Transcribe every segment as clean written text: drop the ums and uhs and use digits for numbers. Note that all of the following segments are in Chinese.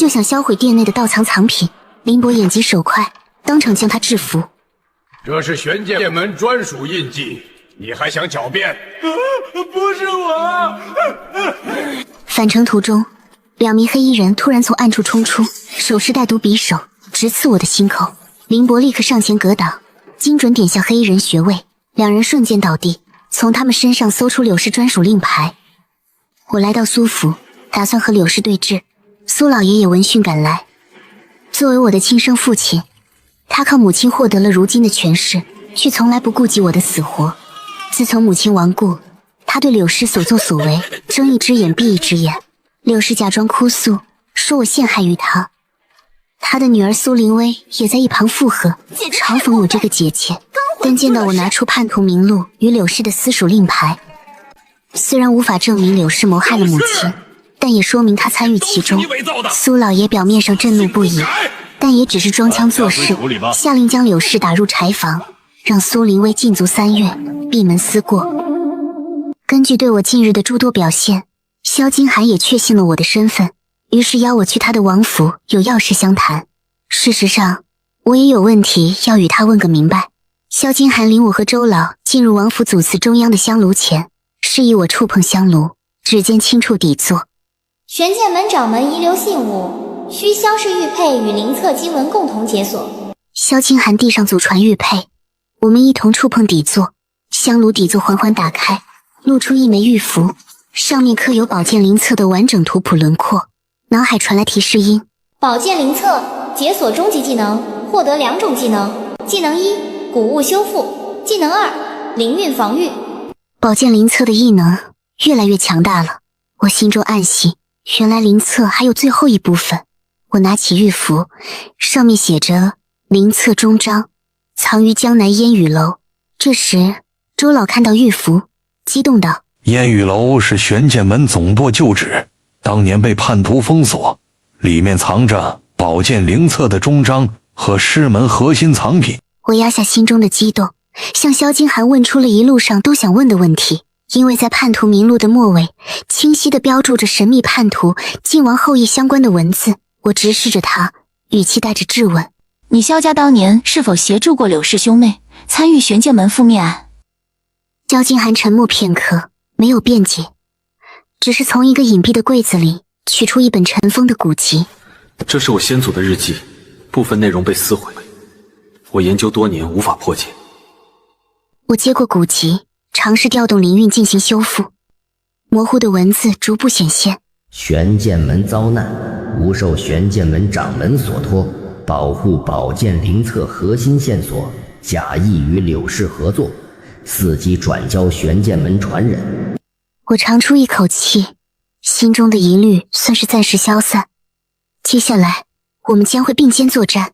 就想销毁店内的盗藏藏品。林博眼疾手快，当场将他制服。这是玄剑门专属印记，你还想狡辩？不是我！返程途中，2名黑衣人突然从暗处冲出，手持带毒匕首，直刺我的心口。林博立刻上前格挡，精准点向黑衣人穴位，2人瞬间倒地。从他们身上搜出柳氏专属令牌。我来到苏府，打算和柳氏对峙。苏老爷也闻讯赶来。作为我的亲生父亲，他靠母亲获得了如今的权势，却从来不顾及我的死活。自从母亲亡故，他对柳氏所作所为睁一只眼闭一只眼。柳氏假装哭诉，说我陷害于他。他的女儿苏灵薇也在一旁附和，嘲讽我这个姐姐。但见到我拿出叛徒名录与柳氏的私属令牌，虽然无法证明柳氏谋害了母亲，但也说明他参与其中。苏老爷表面上震怒不已，但也只是装腔作势，下令将柳氏打入柴房，让苏灵薇禁足3月，闭门思过。根据对我近日的诸多表现，萧金寒也确信了我的身份，于是邀我去他的王府有要事相谈。事实上，我也有问题要与他问个明白。萧金寒领我和周老进入王府祖祠中央的香炉前，示意我触碰香炉，指尖轻触底座。玄剑门掌门遗留信物，需萧氏玉佩与灵册经文共同解锁。萧金寒递上祖传玉佩，我们一同触碰底座，香炉底座缓缓打开，露出一枚玉符，上面刻有宝剑灵册的完整图谱轮廓。脑海传来提示音：宝剑灵册解锁终极技能，获得2种技能。技能1，古物修复；技能2，灵韵防御。宝剑灵册的异能越来越强大了，我心中暗喜，原来灵册还有最后一部分。我拿起玉符，上面写着灵册终章，藏于江南烟雨楼。这时周老看到玉符，激动道：烟雨楼是玄剑门总舵旧址，当年被叛徒封锁，里面藏着宝剑灵册的终章和师门核心藏品。我压下心中的激动，向萧金寒问出了一路上都想问的问题。因为在叛徒名录的末尾清晰地标注着神秘叛徒晋王后裔相关的文字，我直视着他，语气带着质问：你萧家当年是否协助过柳氏兄妹参与玄剑门覆灭案？萧金寒沉默片刻，没有辩解，只是从一个隐蔽的柜子里取出一本尘封的古籍。这是我先祖的日记，部分内容被撕毁，我研究多年无法破解。我接过古籍，尝试调动灵韵进行修复，模糊的文字逐步显现。玄剑门遭难，吾受玄剑门掌门所托，保护宝剑灵册核心线索，假意与柳氏合作，伺机转交玄剑门传人。我长出一口气，心中的疑虑算是暂时消散。接下来我们将会并肩作战。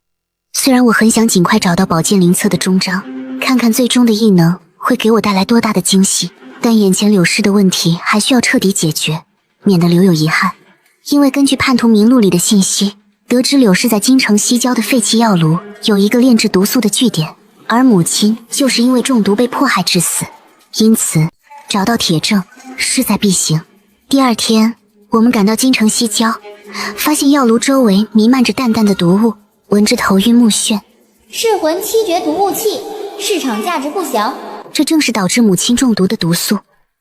虽然我很想尽快找到宝剑灵册的终章，看看最终的异能会给我带来多大的惊喜，但眼前柳氏的问题还需要彻底解决，免得留有遗憾。因为根据叛徒名录里的信息，得知柳氏在京城西郊的废弃药炉有一个炼制毒素的据点，而母亲就是因为中毒被迫害致死，因此找到铁证势在必行。第2天，我们赶到京城西郊，发现药炉周围弥漫着淡淡的毒雾，闻着头晕目眩。噬魂七绝毒雾器，市场价值不详。这正是导致母亲中毒的毒素。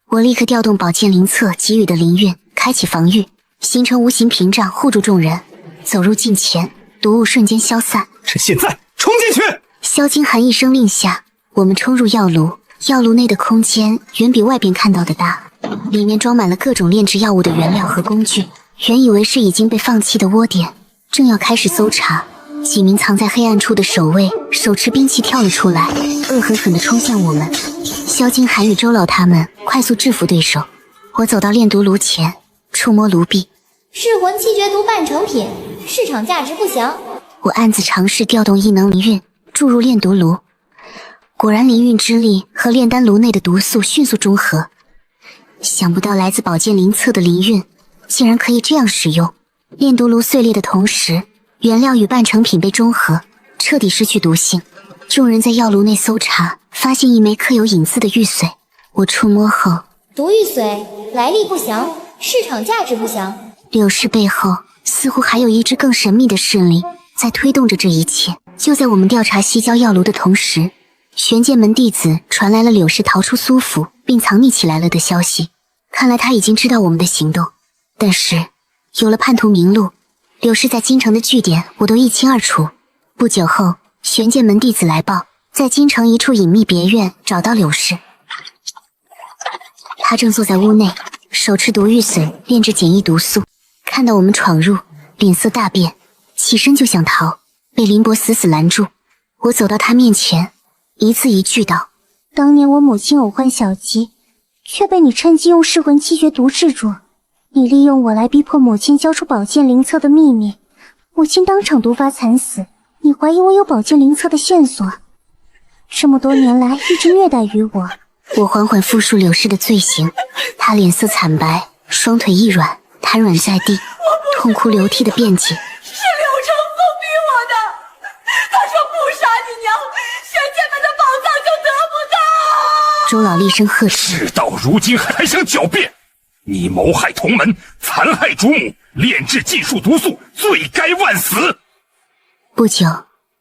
我立刻调动宝剑灵册给予的灵韵，开启防御，形成无形屏障护住众人。走入近前，毒雾瞬间消散。趁现在冲进去！萧金寒一声令下，我们冲入药炉。药炉内的空间远比外边看到的大，里面装满了各种炼制药物的原料和工具。原以为是已经被放弃的窝点，正要开始搜查，几名藏在黑暗处的守卫手持兵器跳了出来，恶狠狠地冲向我们。萧金寒与周老他们快速制服对手。我走到炼毒炉前，触摸炉壁，噬魂七绝毒半成品，市场价值不详。我暗自尝试调动异能灵韵注入炼毒炉，果然灵韵之力和炼丹炉内的毒素迅速中和。想不到来自宝剑灵册的灵韵竟然可以这样使用。炼毒炉碎裂的同时，原料与半成品被中和，彻底失去毒性。众人在药炉内搜查，发现一枚刻有影字的玉髓。我触摸后，毒玉髓来历不详，市场价值不详。柳氏背后似乎还有一支更神秘的势力在推动着这一切。就在我们调查西郊药炉的同时，玄剑门弟子传来了柳氏逃出苏府并藏匿起来了的消息。看来他已经知道我们的行动，但是有了叛徒名录，柳氏在京城的据点我都一清二楚。不久后，玄剑门弟子来报，在京城一处隐秘别院找到柳氏。他正坐在屋内，手持毒玉髓炼制简易毒素，看到我们闯入，脸色大变，起身就想逃，被林伯死死拦住。我走到他面前，一字一句道：当年我母亲偶患小疾，却被你趁机用噬魂七诀毒制住。你利用我来逼迫母亲交出宝剑灵册的秘密，母亲当场毒发惨死。你怀疑我有宝剑灵册的线索，这么多年来一直虐待于我。我缓缓复述柳氏的罪行，他脸色惨白，双腿一软，瘫软在地，痛哭流涕的辩解：是柳承风逼我的，他说不杀你娘，玄剑门的宝藏就得不到。周老厉声呵斥：事到如今还想狡辩？你谋害同门，残害主母，炼制禁术毒素，罪该万死。不久，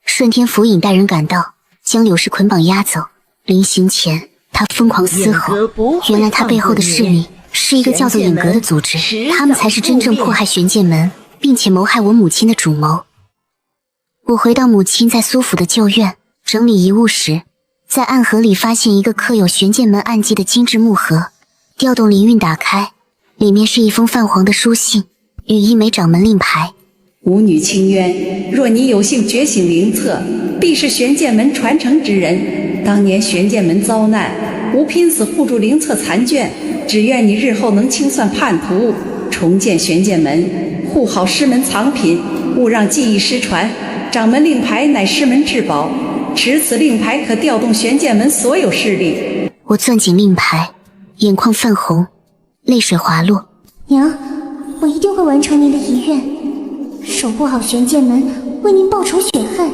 顺天府尹带人赶到，将柳氏捆绑押走。临行前，他疯狂嘶吼，原来他背后的势力是一个叫做尹阁的组织，他们才是真正迫害玄剑门，并且谋害我母亲的主谋。我回到母亲在苏府的旧院，整理遗物时，在暗盒里发现一个刻有玄剑门暗记的精致木盒，调动灵韵打开，里面是一封泛黄的书信与一枚掌门令牌。吾女清渊，若你有幸觉醒灵册，必是玄剑门传承之人。当年玄剑门遭难，吾拼死护住灵册残卷，只愿你日后能清算叛徒，重建玄剑门，护好师门藏品，勿让技艺失传。掌门令牌乃师门至宝，持此令牌可调动玄剑门所有势力。我攥紧令牌，眼眶泛红，泪水滑落。娘，我一定会完成您的遗愿，守护好玄剑门，为您报仇雪恨。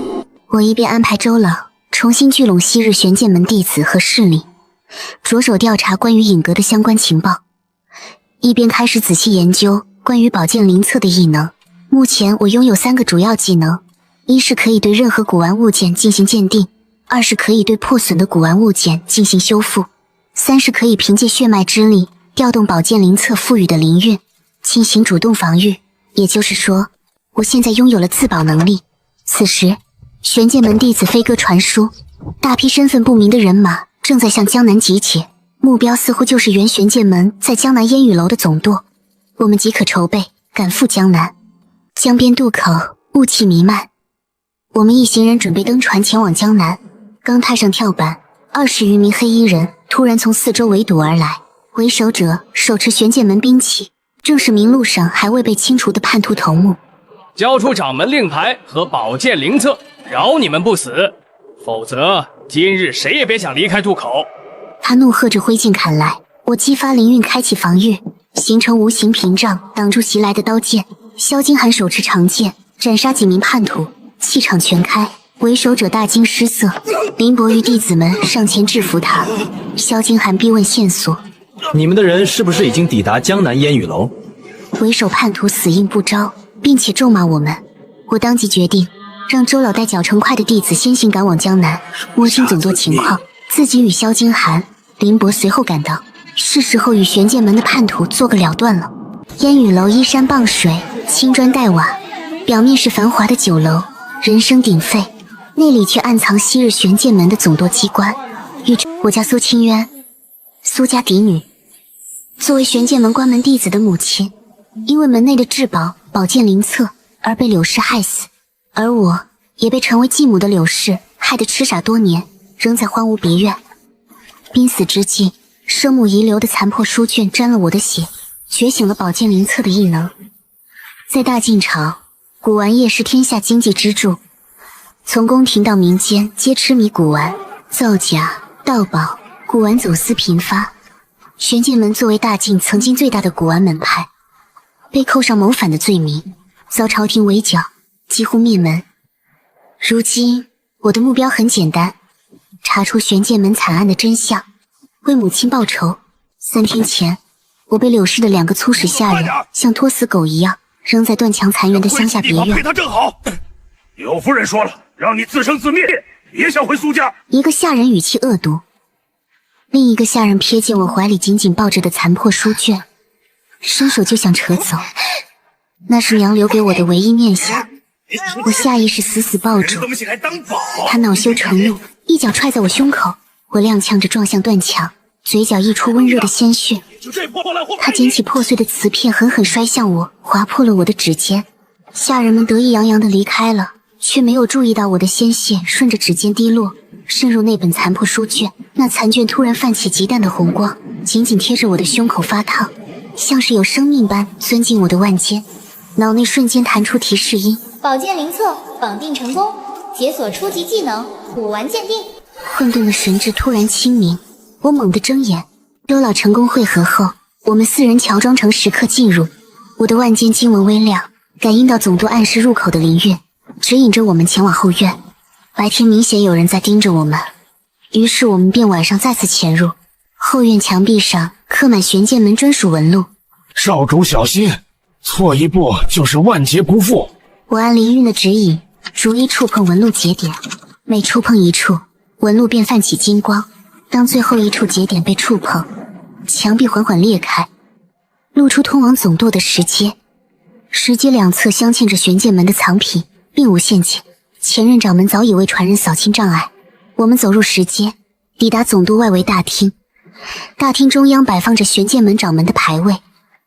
我一边安排周老重新聚拢昔日玄剑门弟子和势力，着手调查关于尹阁的相关情报，一边开始仔细研究关于宝剑灵册的异能。目前我拥有3个主要技能，一是可以对任何古玩物件进行鉴定，二是可以对破损的古玩物件进行修复，三是可以凭借血脉之力调动宝剑灵册赋予的灵韵进行主动防御。也就是说，我现在拥有了自保能力。此时玄剑门弟子飞鸽传书，大批身份不明的人马正在向江南集结，目标似乎就是原玄剑门在江南烟雨楼的总舵。我们即可筹备赶赴江南。江边渡口雾气弥漫，我们一行人准备登船前往江南。刚踏上跳板，20余名黑衣人突然从四周围堵而来，为首者手持玄剑门兵器，正是名录上还未被清除的叛徒头目。交出掌门令牌和宝剑灵册，饶你们不死，否则今日谁也别想离开渡口。他怒喝着挥剑砍来，我激发灵韵开启防御，形成无形屏障挡住袭来的刀剑。萧金寒手持长剑斩杀几名叛徒，气场全开，为首者大惊失色。林伯与弟子们上前制服他。萧金寒逼问线索，你们的人是不是已经抵达江南烟雨楼？为首叛徒死硬不招，并且咒骂我们。我当即决定让周老带脚程快的弟子先行赶往江南，摸清总舵情况，自己与萧金寒、林伯随后赶到，是时候与玄剑门的叛徒做个了断了。烟雨楼依山傍水，青砖黛瓦，表面是繁华的酒楼，人声鼎沸，内里却暗藏昔日玄剑门的总舵机关。我叫苏清渊，苏家嫡女。作为玄剑门关门弟子的母亲，因为门内的至宝宝剑灵册而被柳氏害死，而我也被成为继母的柳氏害得痴傻多年，仍在荒芜别院。濒死之际，生母遗留的残破书卷沾了我的血，觉醒了宝剑灵册的异能。在大晋朝，古玩业是天下经济支柱，从宫廷到民间皆痴迷古玩，造假、盗宝，古玩走私频发。玄剑门作为大晋曾经最大的古玩门派，被扣上谋反的罪名，遭朝廷围剿，几乎灭门。如今我的目标很简单，查出玄剑门惨案的真相，为母亲报仇。3天前，我被柳氏的2个粗使下人像拖死狗一样扔在断墙残垣的乡下别院。配他正好。柳夫人说了，让你自生自灭，别想回苏家。一个下人语气恶毒，另一个下人瞥见我怀里紧紧抱着的残破书卷，伸手就想扯走。那是娘留给我的唯一念想，我下意识死死抱住。他恼羞成怒，一脚踹在我胸口，我踉跄着撞向断墙，嘴角溢出温热的鲜血。他捡起破碎的瓷片，狠狠摔向我，划破了我的指尖。下人们得意洋洋地离开了，却没有注意到我的鲜血顺着指尖滴落，渗入那本残破书卷。那残卷突然泛起极淡的红光，紧紧贴着我的胸口发烫，像是有生命般钻进我的腕间。脑内瞬间弹出提示音：宝剑灵册绑定成功，解锁初级技能古玩鉴定。混沌的神智突然清明，我猛地睁眼。周老成功汇合后，我们4人乔装成食客进入。我的腕间经文微亮，感应到总督暗示入口的灵韵，指引着我们前往后院。白天明显有人在盯着我们，于是我们便晚上再次潜入。后院墙壁上刻满玄剑门专属纹路。少主小心，错一步就是万劫不复。我按灵韵的指引，逐一触碰纹路节点，每触碰一处，纹路便泛起金光。当最后一处节点被触碰，墙壁缓缓裂开，露出通往总舵的石阶。石阶两侧镶嵌着玄剑门的藏品，并无陷阱。前任掌门早已为传人扫清障碍。我们走入石阶，抵达总督外围大厅。大厅中央摆放着玄剑门掌门的牌位，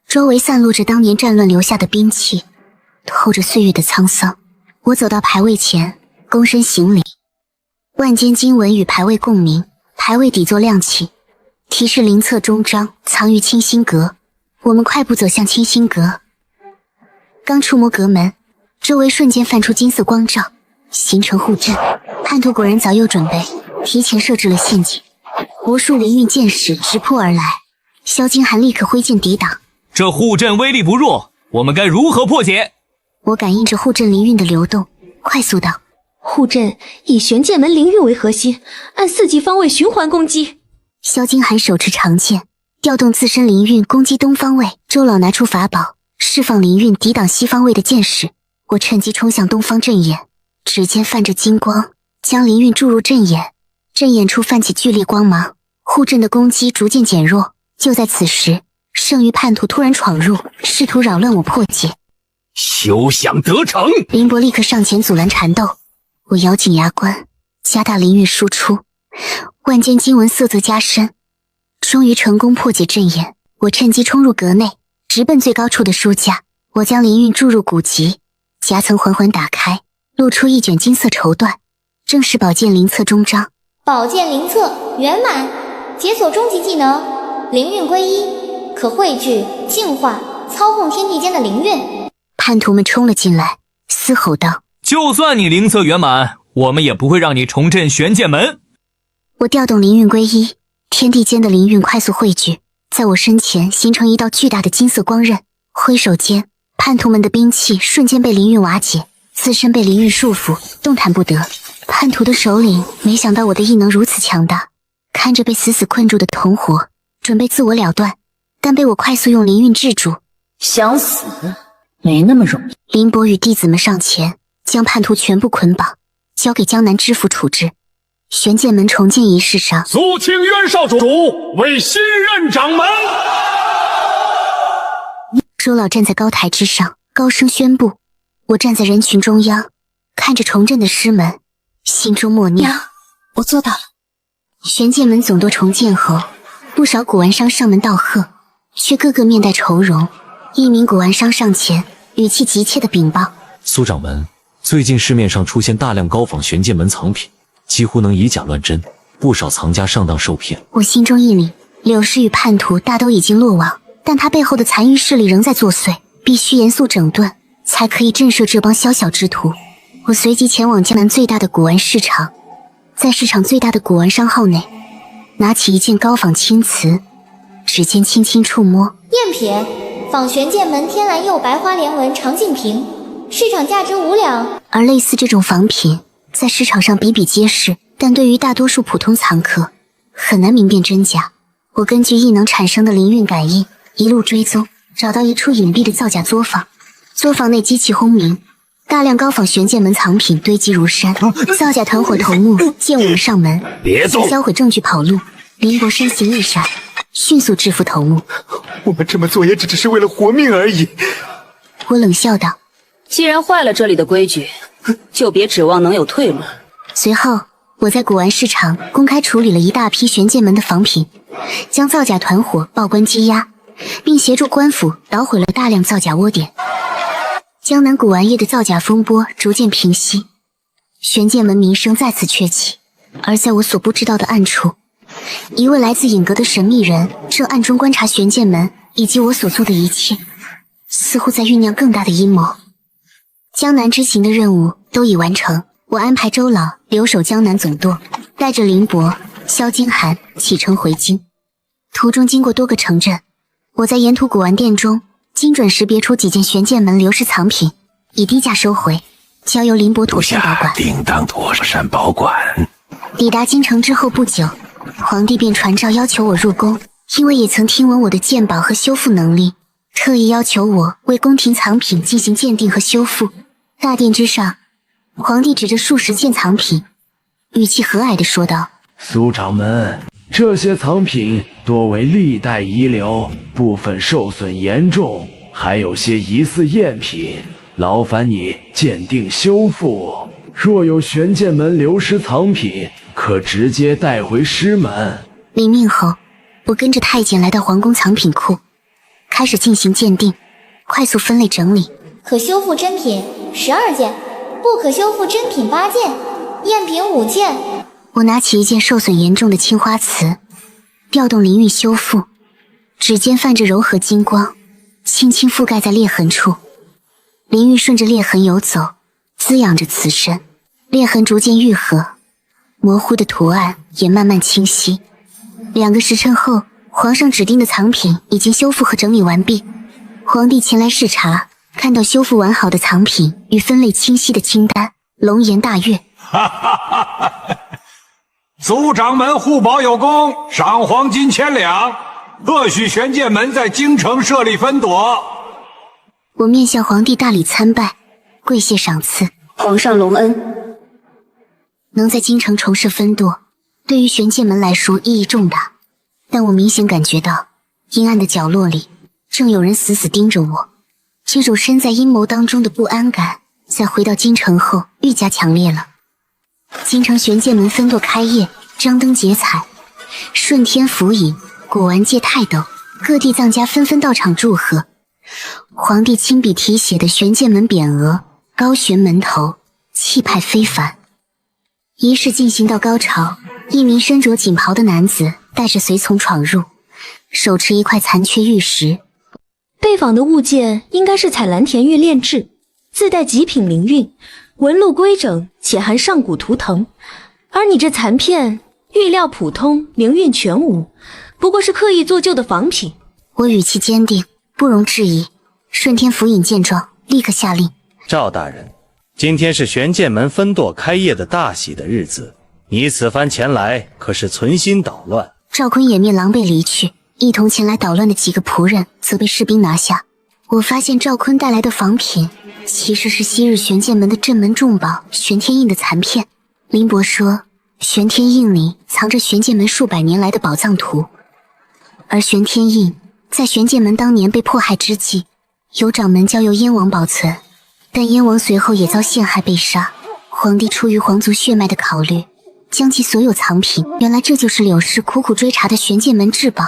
周围散落着当年战乱留下的兵器，透着岁月的沧桑。我走到牌位前，躬身行礼。万间经文与牌位共鸣，牌位底座亮起，提示灵册终章藏于清心阁。我们快步走向清心阁，刚触摸阁门，周围瞬间泛出金色光照，形成护阵。叛徒果然早有准备，提前设置了陷阱。无数灵韵剑矢直扑而来，萧金寒立刻挥剑抵挡。这护阵威力不弱，我们该如何破解？我感应着护阵灵韵的流动，快速道：护阵以玄剑门灵韵为核心，按4级方位循环攻击。萧金寒手持长剑，调动自身灵韵攻击东方位。周老拿出法宝，释放灵韵抵挡西方位的剑矢。我趁机冲向东方阵眼，指尖泛着金光，将灵韵注入阵眼。阵眼处泛起剧烈光芒，护阵的攻击逐渐减弱。就在此时，剩余叛徒突然闯入，试图扰乱我破解。休想得逞！林博立刻上前阻拦缠斗。我咬紧牙关，加大灵韵输出，万间经文色泽加深，终于成功破解阵眼。我趁机冲入阁内，直奔最高处的书架。我将灵韵注入古籍，夹层缓缓打开，露出一卷金色绸缎，正是宝剑灵册终章。宝剑灵册圆满，解锁终极技能灵韵归一，可汇聚、净化、操控天地间的灵韵。叛徒们冲了进来，嘶吼道：就算你灵册圆满，我们也不会让你重振玄剑门。我调动灵韵归一，天地间的灵韵快速汇聚，在我身前形成一道巨大的金色光刃。挥手间，叛徒们的兵器瞬间被灵韵瓦解，自身被灵韵束缚，动弹不得。叛徒的首领没想到我的异能如此强大，看着被死死困住的同伙，准备自我了断，但被我快速用灵韵制住。想死没那么容易。林博与弟子们上前，将叛徒全部捆绑，交给江南知府处置。玄剑门重建仪式上，肃清袁少主为新任掌门。周老站在高台之上，高声宣布。我站在人群中央，看着重振的师门，心中默念：娘，我做到了。玄剑门总舵重建后，不少古玩商上门道贺，却个个面带愁容。一名古玩商上前，语气急切地禀报：苏掌门，最近市面上出现大量高仿玄剑门藏品，几乎能以假乱真，不少藏家上当受骗。我心中一凛，柳氏与叛徒大都已经落网，但他背后的残余势力仍在作祟，必须严肃整顿，才可以震慑这帮宵小之徒。我随即前往江南最大的古玩市场，在市场最大的古玩商号内，拿起一件高仿青瓷，指尖轻轻触摸，赝品，仿玄剑门天蓝釉白花莲纹长镜瓶，市场价值5两。而类似这种仿品在市场上比比皆是，但对于大多数普通藏客很难明辨真假。我根据异能产生的灵韵感应，一路追踪，找到一处隐蔽的造假作坊。作坊内机器轰鸣，大量高仿玄剑门藏品堆积如山。造假团伙头目见我们上门，别动！销毁证据跑路。林博身形一闪，迅速制服头目。我们这么做也只是为了活命而已。我冷笑道：“既然坏了这里的规矩，就别指望能有退路。”随后，我在古玩市场公开处理了一大批玄剑门的仿品，将造假团伙报关羁押，并协助官府捣毁了大量造假窝点。江南古玩业的造假风波逐渐平息，玄剑门名声再次鹊起。而在我所不知道的暗处，一位来自隐阁的神秘人正暗中观察玄剑门以及我所做的一切，似乎在酝酿更大的阴谋。江南之行的任务都已完成，我安排周老留守江南总舵，带着林伯、萧金寒启程回京。途中经过多个城镇，我在沿途古玩店中精准识别出几件玄剑门流失藏品，以低价收回，交由林伯妥善保管。定当妥善保管。抵达京城之后不久，皇帝便传诏要求我入宫，因为也曾听闻我的鉴宝和修复能力，特意要求我为宫廷藏品进行鉴定和修复。大殿之上，皇帝指着数十件藏品，语气和蔼地说道：“苏掌门，这些藏品多为历代遗留，部分受损严重，还有些疑似赝品，劳烦你鉴定修复。若有玄剑门流失藏品，可直接带回师门。”领命后，我跟着太监来到皇宫藏品库，开始进行鉴定，快速分类整理。可修复真品12件，不可修复真品8件，赝品5件。我拿起一件受损严重的青花瓷，调动灵韵修复，指尖泛着柔和金光，轻轻覆盖在裂痕处。灵韵顺着裂痕游走，滋养着瓷身，裂痕逐渐愈合，模糊的图案也慢慢清晰。2个时辰后，皇上指定的藏品已经修复和整理完毕。皇帝前来视察，看到修复完好的藏品与分类清晰的清单，龙颜大悦。苏掌门护宝有功，赏黄金1000两，特许玄剑门在京城设立分舵。我面向皇帝大礼参拜，跪谢赏赐。皇上隆恩。能在京城重设分舵，对于玄剑门来说意义重大，但我明显感觉到阴暗的角落里正有人死死盯着我。这种身在阴谋当中的不安感，在回到京城后愈加强烈了。京城玄剑门分舵开业，张灯结彩，顺天府尹、古玩界泰斗、各地藏家纷纷到场祝贺。皇帝亲笔题写的玄剑门匾额高悬门头，气派非凡。仪式进行到高潮，一名身着锦袍的男子带着随从闯入，手持一块残缺玉石。被仿的物件应该是彩蓝田玉炼制，自带极品灵韵，纹路规整且含上古图腾。而你这残片玉料普通，灵韵全无，不过是刻意做旧的仿品。我语气坚定，不容置疑。顺天府尹见状，立刻下令：赵大人，今天是玄剑门分舵开业的大喜的日子，你此番前来可是存心捣乱？赵坤掩面狼狈离去，一同前来捣乱的几个仆人则被士兵拿下。我发现赵坤带来的仿品其实是昔日玄剑门的镇门重宝玄天印的残片。林伯说，玄天印里藏着玄剑门数百年来的宝藏图，而玄天印在玄剑门当年被迫害之际，由掌门交由燕王保存，但燕王随后也遭陷害被杀。皇帝出于皇族血脉的考虑，将其所有藏品，原来这就是柳氏苦苦追查的玄剑门至宝。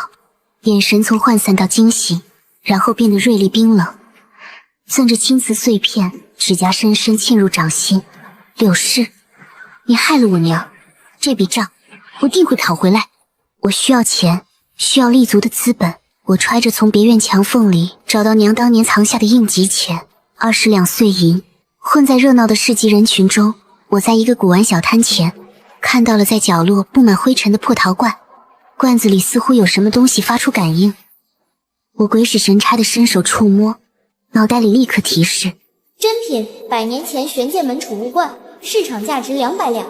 眼神从涣散到惊喜，然后变得锐利冰冷，攥着青瓷碎片，指甲深深嵌入掌心。柳氏，你害了我娘，这笔账我定会讨回来。我需要钱，需要立足的资本。我揣着从别院墙缝里找到娘当年藏下的应急钱，20两碎银。混在热闹的市集人群中，我在一个古玩小摊前看到了在角落布满灰尘的破陶罐，罐子里似乎有什么东西发出感应。我鬼使神差地伸手触摸，脑袋里立刻提示：真品100年前玄剑门储物罐，市场价值200两。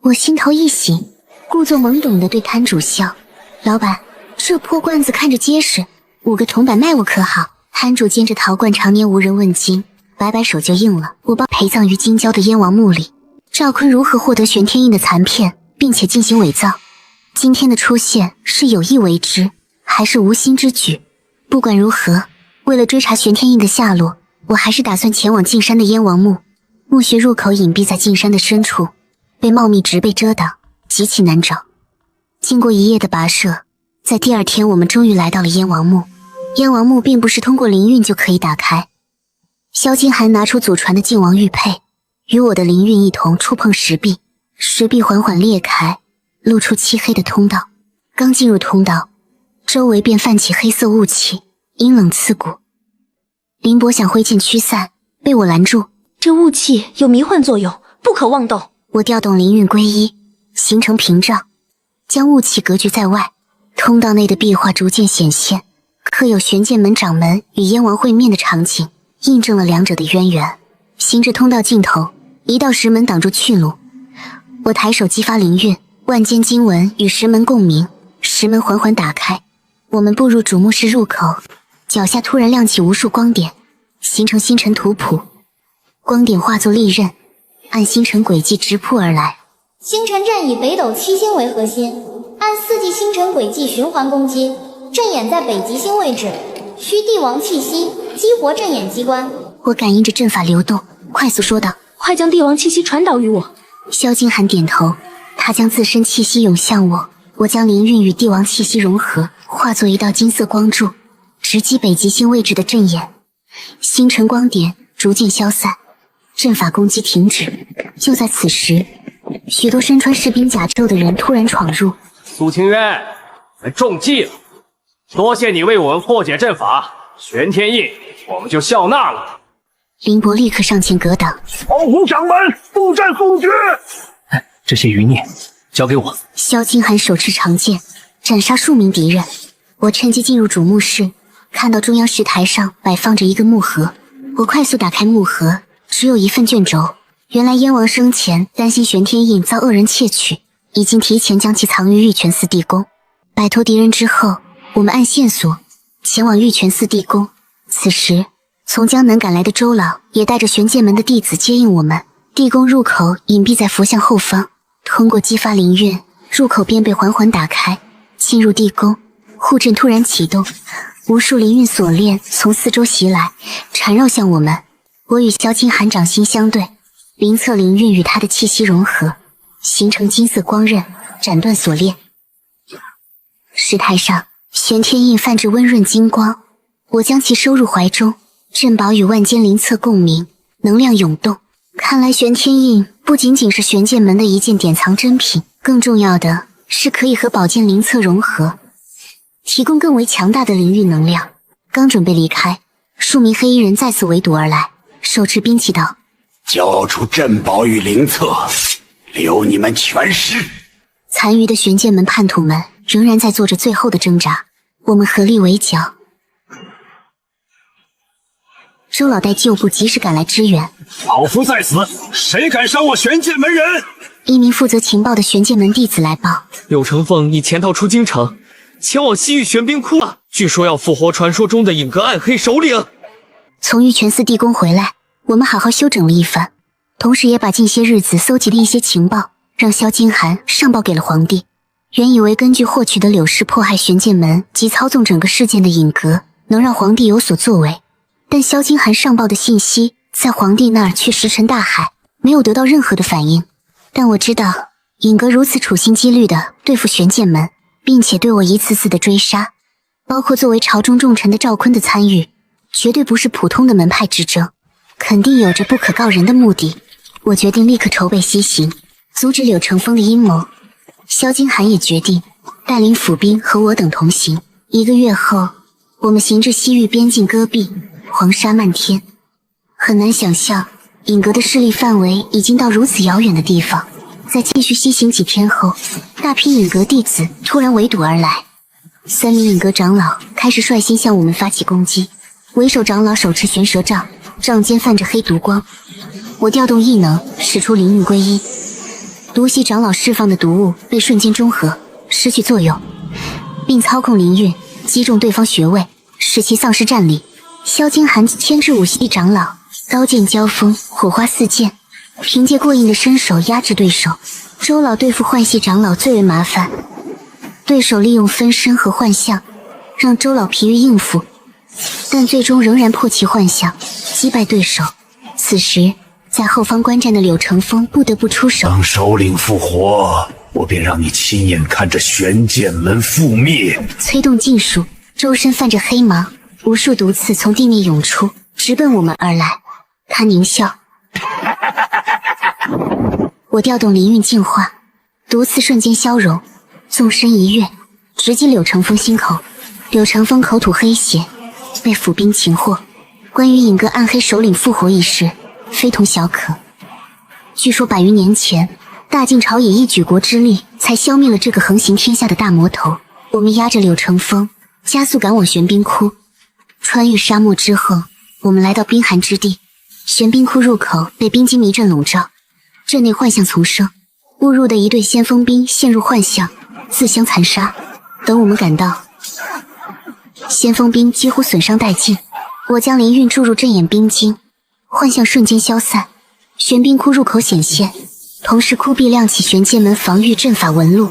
我心头一喜，故作懵懂地对摊主笑：老板，这破罐子看着结实，5个铜板卖我可好？摊主见这陶罐常年无人问津，摆摆手就应了。我把陪葬于金郊的燕王墓里。赵坤如何获得玄天印的残片，并且进行伪造？今天的出现是有意为之，还是无心之举？不管如何，为了追查玄天印的下落，我还是打算前往径山的燕王墓。墓穴入口隐蔽在径山的深处，被茂密植被遮挡，极其难找。经过一夜的跋涉，在第二天我们终于来到了燕王墓。燕王墓并不是通过灵运就可以打开。萧金寒拿出祖传的晋王玉佩，与我的灵运一同触碰石壁，石壁缓缓裂开，露出漆黑的通道。刚进入通道，周围便泛起黑色雾气，阴冷刺骨。林博想挥剑驱散，被我拦住。这雾气有迷幻作用，不可妄动。我调动灵运归一，形成屏障，将雾气隔绝在外。通道内的壁画逐渐显现，刻有玄剑门掌门与燕王会面的场景，印证了两者的渊源。行至通道尽头，一道石门挡住去路。我抬手激发灵运，万间经文与石门共鸣，石门缓缓打开。我们步入主墓室入口，脚下突然亮起无数光点，形成星辰图谱。光点化作利刃，按星辰轨迹直扑而来。星辰阵以北斗七星为核心，按四季星辰轨迹循环攻击。阵眼在北极星位置，需帝王气息激活阵眼机关。我感应着阵法流动，快速说道：“快将帝王气息传导于我。”萧金寒点头，他将自身气息涌向我，我将灵运与帝王气息融合，化作一道金色光柱，直击北极星位置的阵眼。星辰光点逐渐消散，阵法攻击停止。就在此时，许多身穿士兵甲胄的人突然闯入。苏清渊，我们中计了，多谢你为我们破解阵法，玄天印我们就笑纳了。林博立刻上前格挡。保护掌门，速战速决！这些余孽交给我。萧金寒手持长剑，斩杀数名敌人。我趁机进入主墓室，看到中央石台上摆放着一个木盒。我快速打开木盒，只有一份卷轴。原来燕王生前担心玄天印遭恶人窃取，已经提前将其藏于玉泉寺地宫。摆脱敌人之后，我们按线索前往玉泉寺地宫。此时从江南赶来的周老也带着玄剑门的弟子接应我们。地宫入口隐蔽在佛像后方，通过激发灵运，入口便被缓缓打开。进入地宫，护阵突然启动，无数灵运锁链从四周袭来，缠绕向我们。我与萧金寒掌心相对，灵侧灵运与他的气息融合，形成金色光刃，斩断锁链。石台上玄天印泛着温润金光，我将其收入怀中，镇宝与万间灵册共鸣，能量涌动。看来玄天印不仅仅是玄剑门的一件典藏珍品，更重要的是可以和宝剑灵册融合，提供更为强大的灵运能量。刚准备离开，数名黑衣人再次围堵而来，手持兵器道：“交出镇宝与灵册，留你们全尸。”残余的玄剑门叛徒们仍然在做着最后的挣扎，我们合力围剿。周老带旧部及时赶来支援。老夫在此，谁敢伤我玄剑门人？一名负责情报的玄剑门弟子来报，柳承凤已潜逃出京城，前往西域玄冰窟了，据说要复活传说中的影阁暗黑首领。从玉泉寺地宫回来，我们好好休整了一番，同时也把近些日子搜集的一些情报让萧金寒上报给了皇帝。原以为根据获取的柳氏迫害玄剑门及操纵整个事件的影阁能让皇帝有所作为，但萧金寒上报的信息在皇帝那儿却石沉大海，没有得到任何的反应。但我知道影阁如此处心积虑地对付玄剑门，并且对我一次次的追杀，包括作为朝中重臣的赵坤的参与，绝对不是普通的门派之争，肯定有着不可告人的目的。我决定立刻筹备西行，阻止柳承风的阴谋。萧金寒也决定带领府兵和我等同行。1个月后，我们行至西域边境戈壁，黄沙漫天。很难想象影阁的势力范围已经到如此遥远的地方。在继续西行几天后，大批影阁弟子突然围堵而来，3名影阁长老开始率先向我们发起攻击。为首长老手持玄蛇杖，杖尖泛着黑毒光。我调动异能，使出灵运归一，毒袭长老释放的毒物被瞬间中和，失去作用，并操控灵运击中对方穴位，使其丧失战力。萧金寒牵制武系长老，刀剑交锋，火花四溅，凭借过硬的身手压制对手。周老对付幻系长老最为麻烦，对手利用分身和幻象，让周老疲于应付，但最终仍然破其幻象，击败对手。此时，在后方观战的柳成风不得不出手。等首领复活，我便让你亲眼看着玄剑门覆灭。催动禁术，周身泛着黑芒，无数毒刺从地面涌出，直奔我们而来。他狞笑，我调动灵韵净化，毒刺瞬间消融，纵身一跃，直击柳成风心口。柳成风口吐黑血，被府兵擒获。关于尹阁暗黑首领复活一事，非同小可。据说100余年前，大晋朝以一举国之力才消灭了这个横行天下的大魔头。我们压着柳成风，加速赶往玄冰窟。穿越沙漠之后，我们来到冰寒之地。玄冰窟入口被冰晶迷阵笼罩，阵内幻象丛生。误入的一队先锋兵陷入幻象，自相残杀。等我们赶到，先锋兵几乎损伤殆尽。我将灵韵注入阵眼冰晶，幻象瞬间消散。玄冰窟入口显现，同时窟壁亮起玄剑门防御阵法纹路，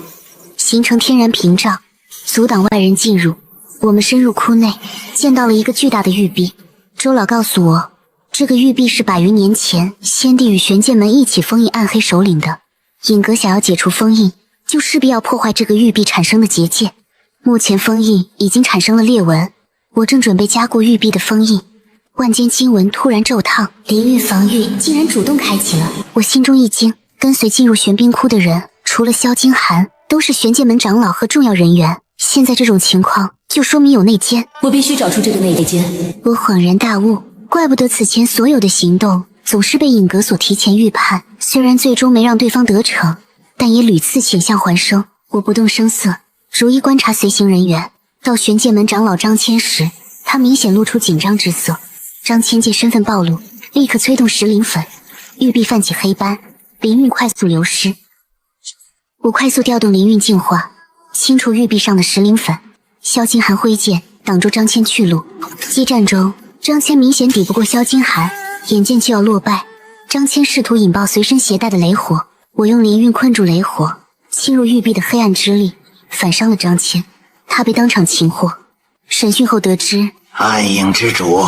形成天然屏障，阻挡外人进入。我们深入窟内，见到了一个巨大的玉壁。周老告诉我，这个玉壁是100余年前先帝与玄剑门一起封印暗黑首领的。尹阁想要解除封印，就势必要破坏这个玉壁产生的结界。目前封印已经产生了裂纹，我正准备加固玉壁的封印，万间经文突然骤烫，灵域防御竟然主动开启了。我心中一惊，跟随进入玄冰窟的人，除了萧金寒，都是玄剑门长老和重要人员。现在这种情况，就说明有内奸。我必须找出这个内奸。我恍然大悟，怪不得此前所有的行动总是被尹阁所提前预判。虽然最终没让对方得逞，但也屡次险象环生。我不动声色，逐一观察随行人员。到玄剑门长老张谦时，他明显露出紧张之色。张谦见身份暴露，立刻催动石灵粉，玉壁泛起黑斑，灵韵快速流失。我快速调动灵韵净化，清除玉壁上的石灵粉。萧金寒挥剑挡住张谦去路。激战中，张谦明显抵不过萧金寒，眼见就要落败。张谦试图引爆随身携带的雷火，我用灵韵困住雷火，侵入玉壁的黑暗之力，反伤了张谦，他被当场擒获。审讯后得知，暗影之主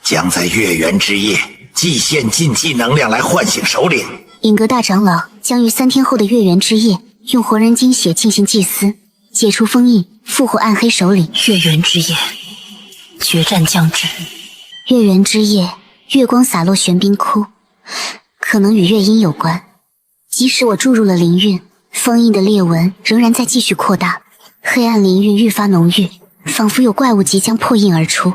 将在月圆之夜祭献禁忌能量来唤醒首领。尹阁大长老将于3天后的月圆之夜用活人精血进行祭祀，解除封印，复活暗黑首领。月圆之夜，决战将至。月圆之夜，月光洒落玄冰窟，可能与月阴有关。即使我注入了灵韵，封印的裂纹仍然在继续扩大，黑暗灵韵愈发浓郁，仿佛有怪物即将破印而出。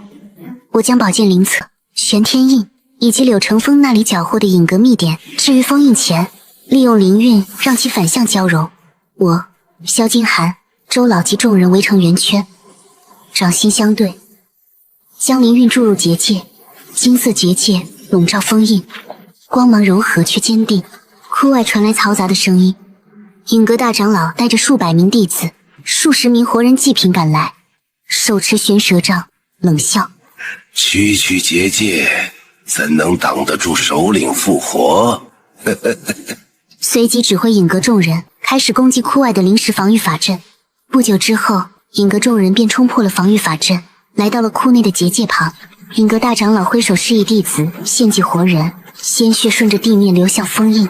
我将宝剑灵册、玄天印以及柳成风那里缴获的隐格秘典置于封印前，利用灵韵让其反向交融。我、萧金寒、周老及众人围成圆圈，掌心相对，将灵韵注入结界。金色结界笼罩封印，光芒柔和却坚定。窟外传来嘈杂的声音，尹阁大长老带着数百名弟子、数十名活人祭品赶来，手持玄蛇杖，冷笑：区区结界怎能挡得住首领复活？随即指挥尹阁众人开始攻击窟外的临时防御法阵。不久之后，尹阁众人便冲破了防御法阵，来到了窟内的结界旁。尹阁大长老挥手示意弟子献祭活人，鲜血顺着地面流向封印，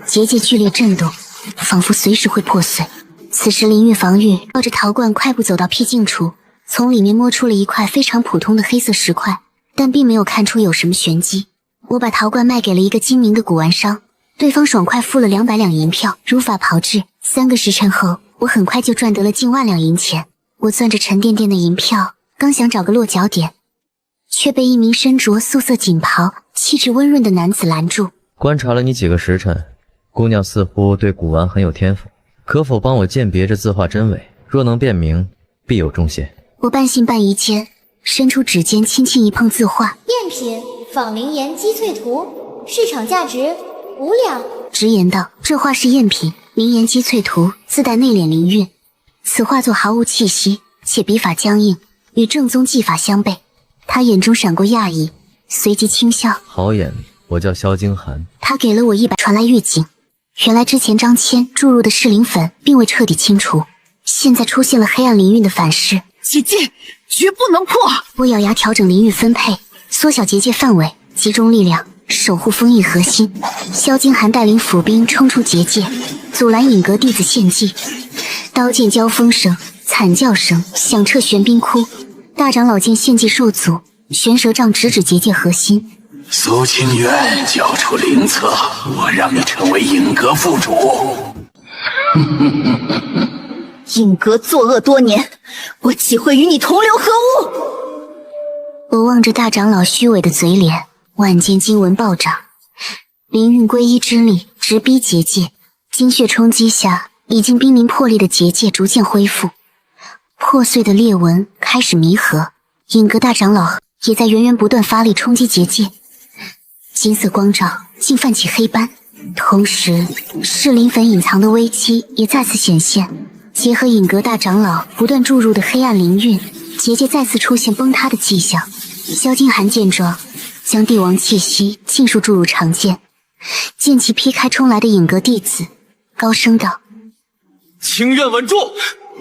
结界剧烈震动，仿佛随时会破碎。此时灵域防御抱着陶罐快步走到僻静处，从里面摸出了一块非常普通的黑色石块，但并没有看出有什么玄机。我把陶罐卖给了一个精明的古玩商，对方爽快付了200两银票，如法炮制。3个时辰后，我很快就赚得了近1万两银钱。我攥着沉甸甸的银票，刚想找个落脚点，却被一名身着素色锦袍、气质温润的男子拦住。观察了你几个时辰，姑娘似乎对古玩很有天赋，可否帮我鉴别这字画真伪？若能辨明，必有重谢。我半信半疑间，伸出指尖轻轻一碰字画，赝品仿灵岩击翠图，市场价值5两。直言道：这画是赝品，灵岩击翠图自带内敛灵韵，此画作毫无气息，且笔法僵硬，与正宗技法相悖。他眼中闪过讶异，随即轻笑：“好眼，我叫萧京寒。”他给了我100，传来预警。原来之前张骞注入的噬灵粉并未彻底清除，现在出现了黑暗灵韵的反噬。姐姐，绝不能破！我咬牙调整灵韵分配，缩小结界范围，集中力量，守护封印核心。萧京寒带领府兵冲出结界，阻拦影阁弟子献祭。刀剑交锋声、惨叫声响彻玄冰窟。大长老见献祭受阻，玄蛇杖直指结界核心。苏清渊，交出灵册，我让你成为影阁副主。影阁作恶多年，我岂会与你同流合污？我望着大长老虚伪的嘴脸，万间经文暴涨，灵韵归一之力直逼结界，精血冲击下，已经濒临破裂的结界逐渐恢复，破碎的裂纹开始弥合。影阁大长老也在源源不断发力冲击结界，金色光照竟泛起黑斑，同时噬灵粉隐藏的危机也再次显现。结合影阁大长老不断注入的黑暗灵韵，结界再次出现崩塌的迹象。萧金寒见状，将帝王气息尽数注入长剑，剑气劈开冲来的影阁弟子，高声道：“清苑稳住，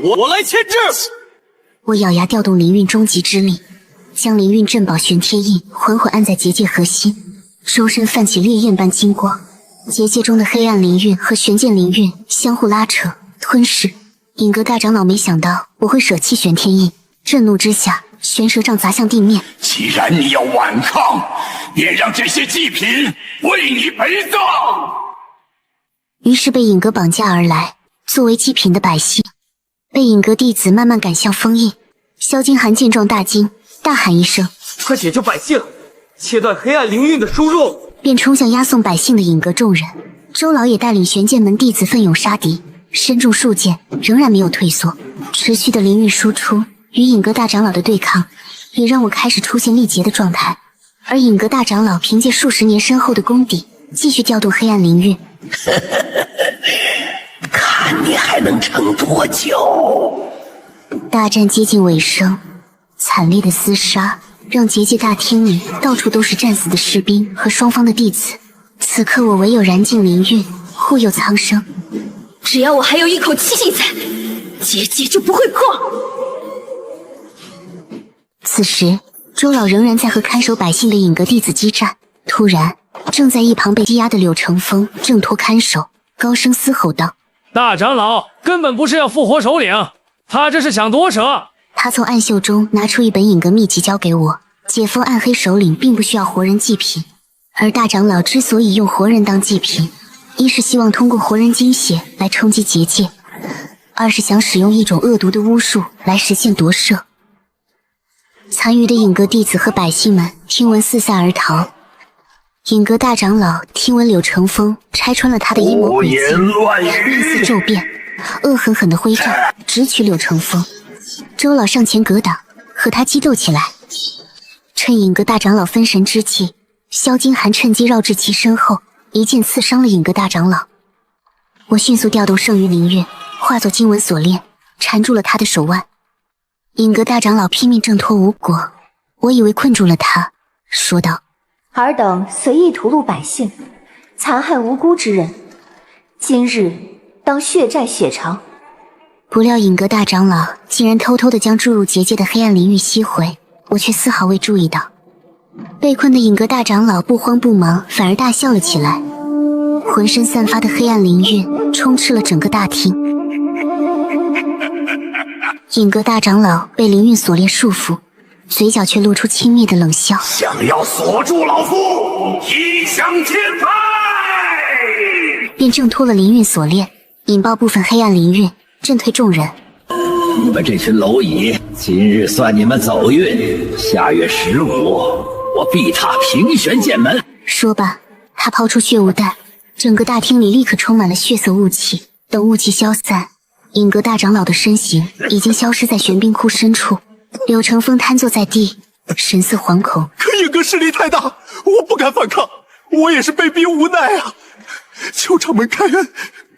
我来牵制！”我咬牙调动灵韵终极之力，将灵韵镇宝玄天印缓缓按在结界核心，周身泛起烈焰般金光。结界中的黑暗灵韵和玄剑灵韵相互拉扯吞噬。影阁大长老没想到我会舍弃玄天印，震怒之下，玄蛇杖砸向地面。既然你要顽抗，便让这些祭品为你陪葬。于是被影阁绑架而来，作为祭品的百姓，被影阁弟子慢慢赶向封印。萧金寒见状大惊，大喊一声：“快解救百姓，切断黑暗灵韵的输入！”便冲向押送百姓的影阁众人。周老也带领玄剑门弟子奋勇杀敌，身中数剑，仍然没有退缩。持续的灵韵输出与影阁大长老的对抗，也让我开始出现力竭的状态。而影阁大长老凭借数十年深厚的功底，继续调动黑暗灵韵。看你还能撑多久？大战接近尾声，惨烈的厮杀让结界大厅里到处都是战死的士兵和双方的弟子。此刻我唯有燃尽灵韵，护佑苍生。只要我还有一口气在，结界就不会破。此时，周老仍然在和看守百姓的影阁弟子激战。突然，正在一旁被羁押的柳成风挣脱看守，高声嘶吼道：“大长老根本不是要复活首领，他这是想夺舍。”他从暗袖中拿出一本影阁秘籍交给我。解封暗黑首领并不需要活人祭品，而大长老之所以用活人当祭品，一是希望通过活人精血来冲击结界，二是想使用一种恶毒的巫术来实现夺舍。残余的影阁弟子和百姓们听闻四散而逃。影阁大长老听闻柳成风拆穿了他的阴谋诡计，面色骤变，恶狠狠地挥杖直取柳成风。周老上前格挡，和他激斗起来。趁影阁大长老分神之际，萧金寒趁机绕至其身后，一剑刺伤了影阁大长老。我迅速调动剩余灵韵，化作经文锁链，缠住了他的手腕。影阁大长老拼命挣脱无果，我以为困住了他，说道：“尔等随意屠戮百姓，残害无辜之人，今日当血债血偿。”不料影阁大长老竟然偷偷地将注入结界的黑暗灵韵吸回，我却丝毫未注意到。被困的影阁大长老不慌不忙，反而大笑了起来，浑身散发的黑暗灵韵充斥了整个大厅。影阁大长老被灵韵锁链束缚，嘴角却露出轻蔑的冷笑：“想要锁住老夫，异想天开！”便挣脱了灵韵锁链，引爆部分黑暗灵韵，震退众人。你们这群蝼蚁，今日算你们走运。下月15，我必踏平玄剑门。说罢，他抛出血雾弹，整个大厅里立刻充满了血色雾气。等雾气消散，影阁大长老的身形已经消失在玄冰窟深处。柳成风瘫坐在地，神色惶恐。可影阁势力太大，我不敢反抗，我也是被逼无奈啊！求掌门开恩。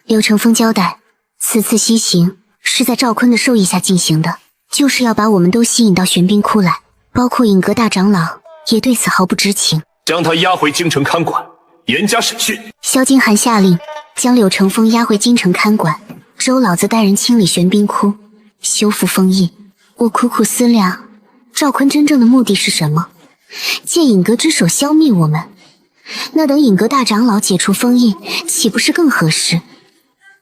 柳成风交代，此次西行是在赵坤的授意下进行的，就是要把我们都吸引到玄冰窟来，包括影阁大长老也对此毫不知情。将他押回京城看管，严加审讯。萧金寒下令将柳成风押回京城看管，周老则带人清理玄冰窟，修复封印。我苦苦思量，赵坤真正的目的是什么？借影阁之手消灭我们，那等影阁大长老解除封印，岂不是更合适？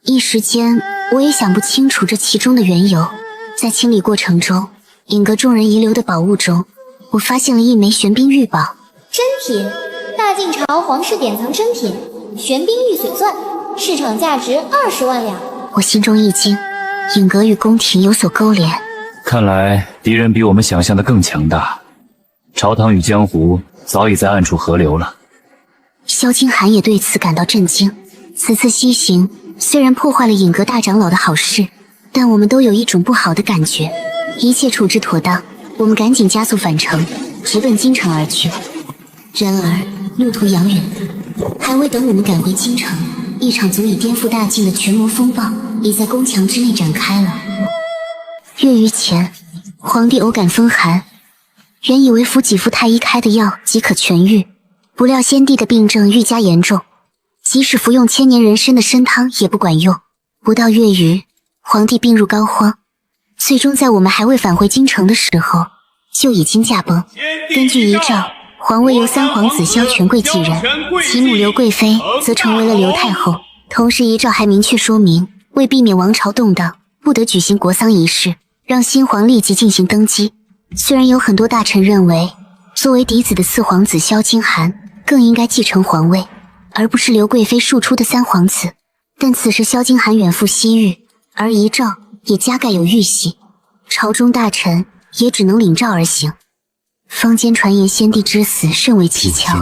一时间我也想不清楚这其中的缘由。在清理过程中，影阁众人遗留的宝物中，我发现了一枚玄冰玉宝。珍品，大晋朝皇室典藏珍品，玄冰玉髓钻，市场价值20万两。我心中一惊，影阁与宫廷有所勾连。看来敌人比我们想象的更强大，朝堂与江湖早已在暗处合流了。萧金寒也对此感到震惊。此次西行虽然破坏了影阁大长老的好事，但我们都有一种不好的感觉。一切处置妥当，我们赶紧加速返程，直奔京城而去。然而路途遥远，还未等我们赶回京城，一场足以颠覆大晋的权谋风暴已在宫墙之内展开了。月余前，皇帝偶感风寒，原以为服几副太医开的药即可痊愈，不料先帝的病症愈加严重，即使服用千年人参的参汤也不管用。不到月余，皇帝病入膏肓，最终在我们还未返回京城的时候就已经驾崩。根据遗诏，皇位由三皇子萧权贵继任，其母刘贵妃则成为了刘太后。同时遗诏还明确说明，为避免王朝动荡，不得举行国丧仪式，让新皇立即进行登基。虽然有很多大臣认为，作为嫡子的四皇子萧金寒更应该继承皇位，而不是刘贵妃庶出的三皇子，但此时萧金寒远赴西域，而遗诏也加盖有玉玺，朝中大臣也只能领诏而行。坊间传言先帝之死甚为蹊跷，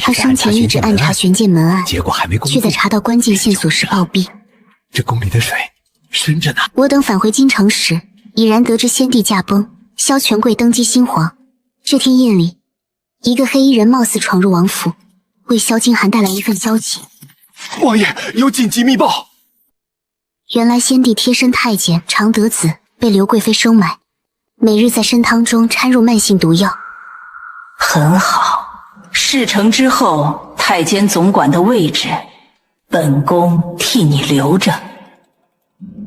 他生前一直暗查玄剑门案，结果还没公布，却在查到关键线索时暴毙。这宫里的水深着呢。我等返回京城时，已然得知先帝驾崩，萧权贵登基新皇。这天夜里，一个黑衣人貌似闯入王府，为萧金寒带来一份消息。王爷有紧急密报。原来先帝贴身太监常德子被刘贵妃收买，每日在参汤中掺入慢性毒药。很好，事成之后，太监总管的位置，本宫替你留着。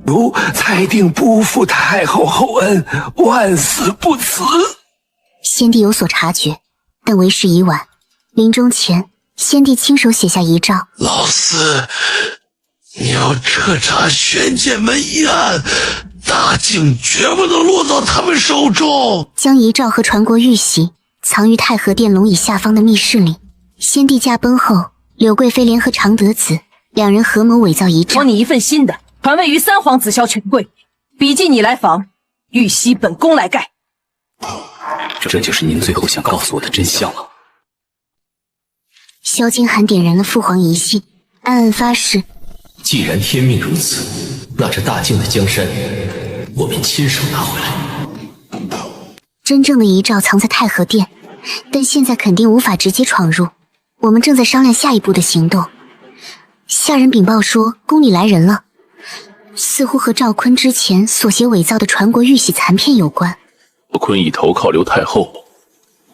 奴裁定不负太后厚恩，万死不辞。先帝有所察觉，但为时已晚。临终前，先帝亲手写下遗诏：老四，你要彻查玄剑门一案，大晋绝不能落到他们手中。将遗诏和传国玉玺藏于太和殿龙椅下方的密室里。先帝驾崩后，柳贵妃联合常德子两人合谋伪造遗诏，封你一份新的，传位于三皇子萧权贵。笔记你来访，玉玺本宫来盖。这就是您最后想告诉我的真相了。萧金寒点燃了父皇遗信，暗暗发誓：既然天命如此，那这大晋的江山，我便亲手拿回来。真正的遗诏藏在太和殿，但现在肯定无法直接闯入。我们正在商量下一步的行动。下人禀报说，宫里来人了，似乎和赵坤之前所写伪造的传国玉玺残片有关。赵坤已投靠刘太后，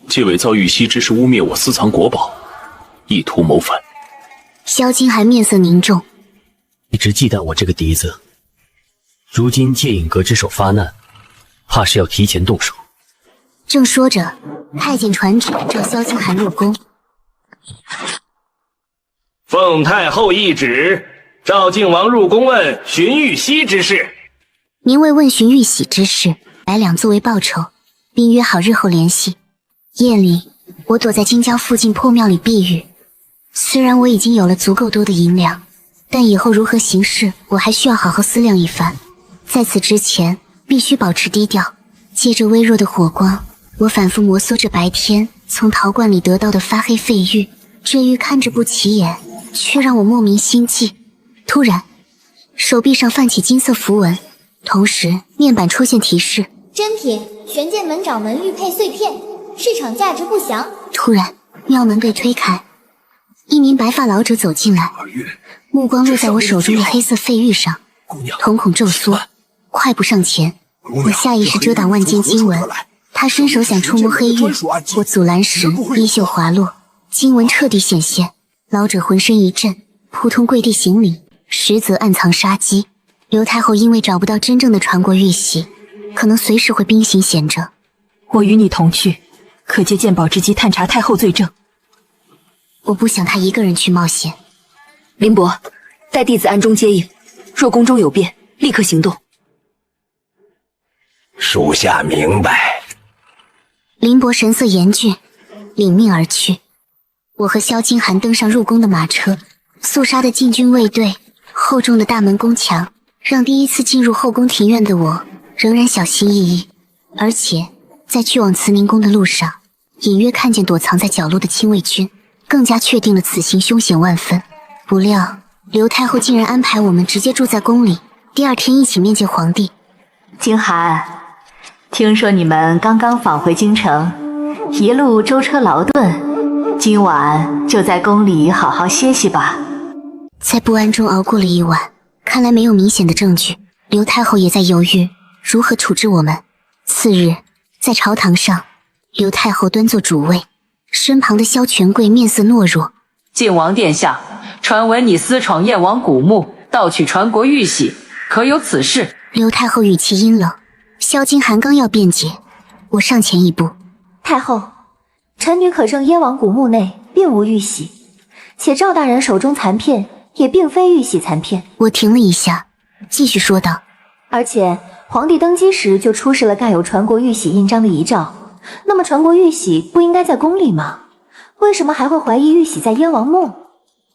借伪造玉玺之事污蔑我私藏国宝，意图谋反。萧金寒面色凝重，一直忌惮我这个嫡子，如今借影阁之手发难，怕是要提前动手。正说着，太监传旨召萧金寒入宫。奉太后懿旨，赵靖王入宫问寻玉玺之事。您为问寻玉玺之事100两作为报酬，并约好日后联系。夜里，我躲在京郊附近破庙里避雨。虽然我已经有了足够多的银两，但以后如何行事，我还需要好好思量一番。在此之前，必须保持低调。借着微弱的火光，我反复摩挲着白天从陶罐里得到的发黑废玉。这玉看着不起眼，却让我莫名心悸。突然，手臂上泛起金色符文，同时面板出现提示：珍品玄剑门掌门玉佩碎片，市场价值不详。突然，庙门被推开，一名白发老者走进来，目光落在我手中的黑色废玉上，瞳孔骤缩，快步上前。我下意识遮挡万间经文，他伸手想触摸黑玉，我阻拦时，衣袖滑落，经文彻底显现。老者浑身一震，扑通跪地行礼，实则暗藏杀机。刘太后因为找不到真正的传国玉玺，可能随时会兵行险着。我与你同去，可借鉴宝之机探查太后罪证。我不想他一个人去冒险。凌伯，待弟子暗中接应，若宫中有变，立刻行动。属下明白。凌伯神色严峻，领命而去。我和萧金寒登上入宫的马车，肃杀的禁军卫队，厚重的大门宫墙，让第一次进入后宫庭院的我仍然小心翼翼。而且在去往慈宁宫的路上，隐约看见躲藏在角落的亲卫军，更加确定了此行凶险万分。不料刘太后竟然安排我们直接住在宫里，第二天一起面见皇帝。金寒，听说你们刚刚返回京城，一路舟车劳顿，今晚就在宫里好好歇息吧。在不安中熬过了一晚，看来没有明显的证据，刘太后也在犹豫如何处置我们。次日，在朝堂上，刘太后端坐主位，身旁的萧权贵面色懦弱。晋王殿下，传闻你私闯燕王古墓，盗取传国玉玺，可有此事？刘太后语气阴冷。萧金寒刚要辩解，我上前一步。太后，臣女可证燕王古墓内并无玉玺，且赵大人手中残片也并非玉玺残片。我停了一下，继续说道。而且皇帝登基时就出示了盖有传国玉玺印章的遗诏，那么传国玉玺不应该在宫里吗？为什么还会怀疑玉玺在燕王墓？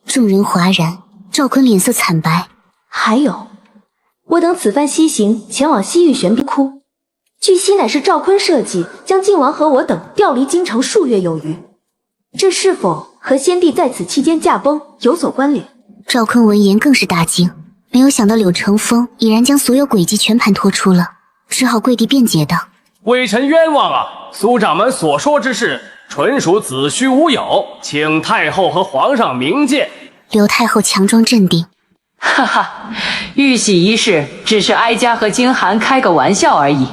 众人哗然，赵坤脸色惨白。还有，我等此番西行前往西域玄冰窟，据悉乃是赵坤设计，将靖王和我等调离京城数月有余。这是否和先帝在此期间驾崩有所关联？赵坤闻言更是大惊，没有想到柳成风已然将所有诡计全盘托出了，只好跪地辩解道：微臣冤枉啊！苏掌门所说之事纯属子虚乌有，请太后和皇上明鉴。刘太后强装镇定：哈哈，玉玺一事只是哀家和金寒开个玩笑而已，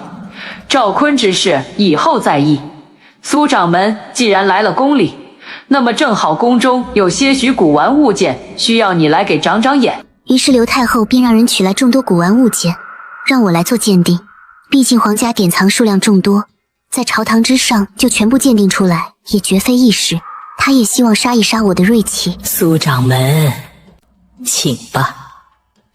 赵坤之事以后再议。苏掌门既然来了宫里，那么正好宫中有些许古玩物件，需要你来给长长眼。于是刘太后便让人取来众多古玩物件，让我来做鉴定。毕竟皇家典藏数量众多，在朝堂之上就全部鉴定出来，也绝非易事。她也希望杀一杀我的锐气。苏掌门，请吧。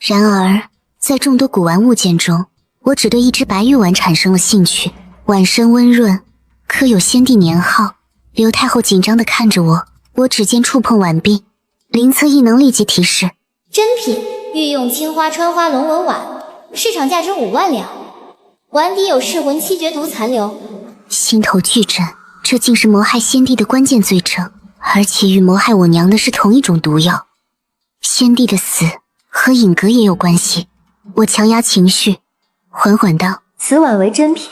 然而，在众多古玩物件中，我只对一只白玉碗产生了兴趣。碗身温润，刻有先帝年号。刘太后紧张地看着我，我指尖触碰碗壁，灵测异能立即提示：真品，御用青花川花龙纹碗，市场价值5万两，碗底有噬魂七绝毒残留。心头巨震，这竟是谋害先帝的关键罪证，而且与谋害我娘的是同一种毒药。先帝的死和尹阁也有关系。我强压情绪，缓缓道：此碗为真品，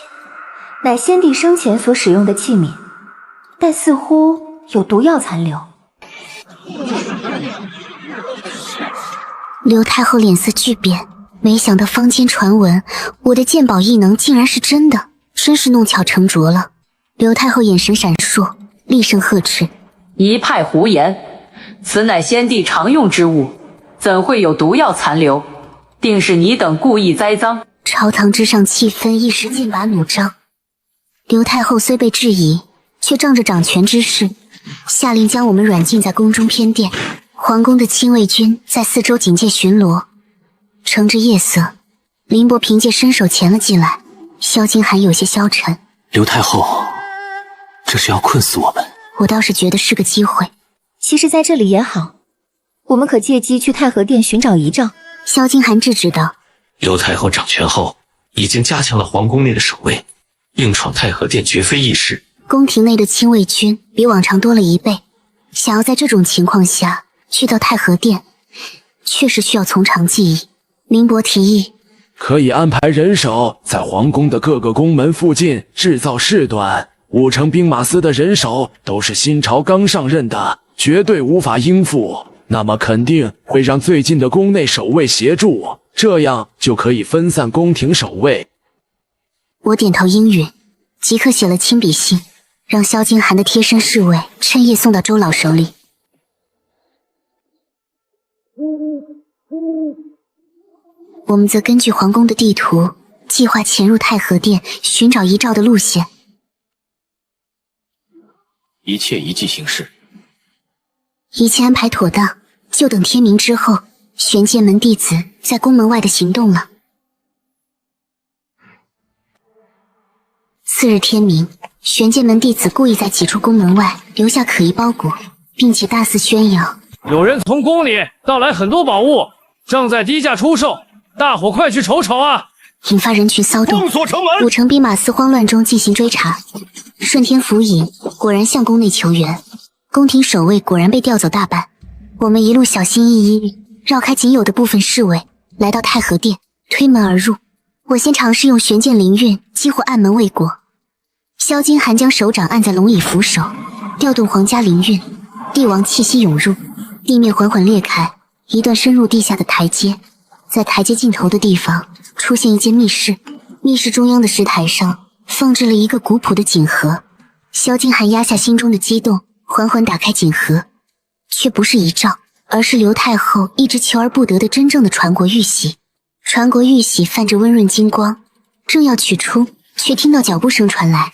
乃先帝生前所使用的器皿，但似乎有毒药残留。刘太后脸色巨变，没想到坊间传闻我的鉴宝异能竟然是真的，真是弄巧成拙了。刘太后眼神闪烁，厉声呵斥：一派胡言！此乃先帝常用之物，怎会有毒药残留？定是你等故意栽赃。朝堂之上气氛一时剑拔弩张。刘太后虽被质疑，却仗着掌权之势，下令将我们软禁在宫中偏殿。皇宫的亲卫军在四周警戒巡逻。乘着夜色，林伯凭借身手潜了进来。萧金寒有些消沉：刘太后，这是要困死我们？我倒是觉得是个机会。其实在这里也好，我们可借机去太和殿寻找遗诏。萧金寒制止道：刘太后掌权后，已经加强了皇宫内的守卫，硬闯太和殿绝非易事。宫廷内的亲卫军比往常多了1倍，想要在这种情况下去到太和殿，确实需要从长计议。林伯提议，可以安排人手在皇宫的各个宫门附近制造事端。5城兵马司的人手都是新朝刚上任的，绝对无法应付，那么肯定会让最近的宫内守卫协助，这样就可以分散宫廷守卫。我点头应允。即刻写了亲笔信，让萧金寒的贴身侍卫趁夜送到周老手里。我们则根据皇宫的地图，计划潜入太和殿，寻找遗诏的路线。一切依计行事，一切安排妥当，就等天明之后，玄剑门弟子在宫门外的行动了。次日天明，玄剑门弟子故意在几处宫门外留下可疑包裹，并且大肆宣扬有人从宫里盗来很多宝物，正在低价出售，大伙快去瞅瞅啊！引发人群骚动。封锁城门！武城兵马司慌乱中进行追查，顺天府尹果然向宫内求援，宫廷守卫果然被调走大半。我们一路小心翼翼，绕开仅有的部分侍卫，来到太和殿，推门而入。我先尝试用玄剑灵运激活暗门未果，萧金寒将手掌按在龙椅扶手，调动皇家灵运，帝王气息涌入，地面缓缓裂开，一段深入地下的台阶。在台阶尽头的地方出现一间密室，密室中央的石台上放置了一个古朴的锦盒。萧金寒压下心中的激动，缓缓打开锦盒，却不是遗诏，而是刘太后一直求而不得的真正的传国玉玺。传国玉玺泛着温润金光，正要取出，却听到脚步声传来。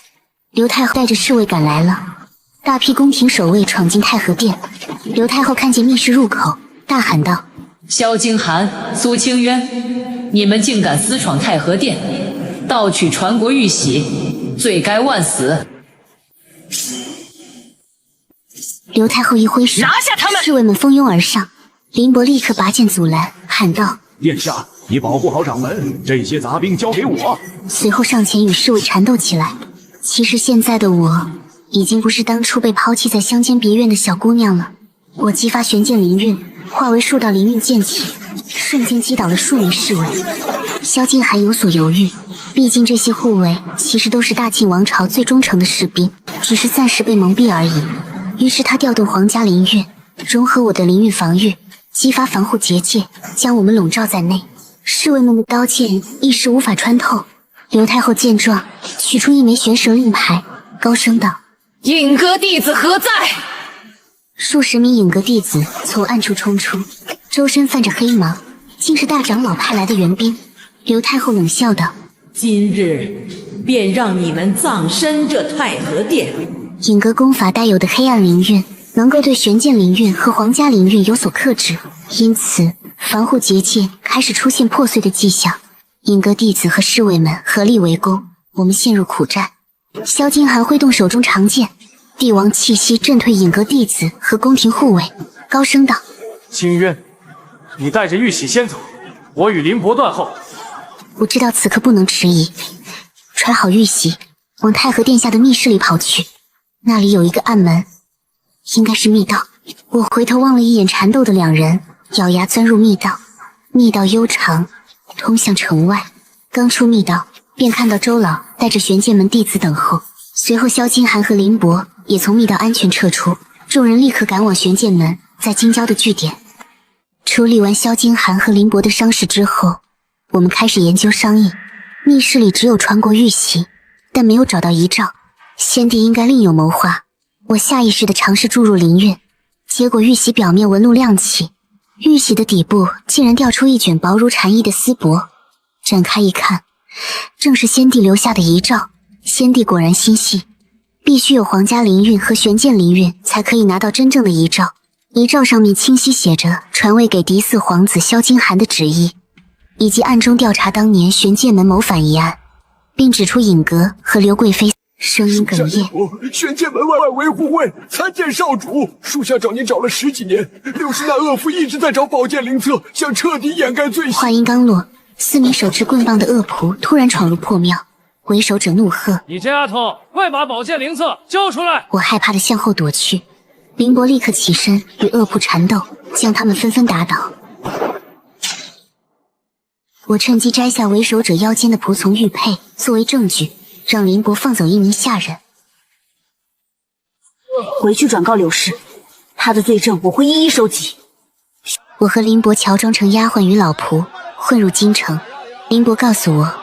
刘太后带着侍卫赶来了，大批宫廷守卫闯进太和殿。刘太后看见密室入口，大喊道：萧京寒、苏清渊，你们竟敢私闯太和殿，盗取传国玉玺，罪该万死！刘太后一挥手，拿下他们！侍卫们蜂拥而上，林伯立刻拔剑阻拦，喊道：殿下，你保护好掌门，这些杂兵交给我。随后上前与侍卫缠斗起来。其实现在的我，已经不是当初被抛弃在乡间别院的小姑娘了。我激发玄剑灵运，化为数道灵运剑气，瞬间击倒了数名侍卫。萧金寒有所犹豫，毕竟这些护卫其实都是大晋王朝最忠诚的士兵，只是暂时被蒙蔽而已。于是他调动皇家灵运，融合我的灵运防御，激发防护结界，将我们笼罩在内。侍卫们的刀剑一时无法穿透。刘太后见状，取出一枚玄蛇令牌，高声道：隐阁弟子何在？数十名隐阁弟子从暗处冲出，周身泛着黑芒，竟是大长老派来的援兵。刘太后冷笑道：今日便让你们葬身这太和殿。隐阁功法带有的黑暗灵运，能够对玄剑灵运和皇家灵运有所克制，因此防护结界开始出现破碎的迹象。隐阁弟子和侍卫们合力围攻，我们陷入苦战。萧金寒挥动手中长剑，帝王气息震退隐阁弟子和宫廷护卫，高声道：清渊，你带着玉玺先走，我与林伯断后。我知道此刻不能迟疑，揣好玉玺，往太和殿下的密室里跑去。那里有一个暗门，应该是密道。我回头望了一眼缠斗的两人，咬牙钻入密道。密道悠长，通向城外。刚出密道，便看到周老带着玄剑门弟子等候。随后萧金寒和林伯也从密道安全撤出，众人立刻赶往玄剑门在京郊的据点。处理完萧金寒和林伯的伤势之后，我们开始研究商议。密室里只有传国玉玺，但没有找到遗诏，先帝应该另有谋划。我下意识地尝试注入灵运，结果玉玺表面纹路亮起，玉玺的底部竟然掉出一卷薄如蝉翼的丝帛。展开一看，正是先帝留下的遗诏。先帝果然心细，必须有皇家灵运和玄剑灵运才可以拿到真正的遗诏。遗诏上面清晰写着传位给嫡嗣皇子萧金寒的旨意，以及暗中调查当年玄剑门谋反一案，并指出尹阁和刘贵妃。声音哽咽。玄剑门外维护卫参见少主，属下找您找了10几年，就是那恶妇一直在找宝剑灵册，想彻底掩盖罪行。话音刚落，4名手持棍棒的恶仆突然闯入破庙。为首者怒喝：你这丫头，快把宝剑灵册交出来！我害怕的向后躲去，林伯立刻起身与恶仆缠斗，将他们纷纷打倒。我趁机摘下为首者腰间的仆从玉佩作为证据，让林伯放走1名下人。回去转告柳氏，他的罪证我会一一收集。我和林伯乔装成丫鬟与老仆，混入京城。林伯告诉我，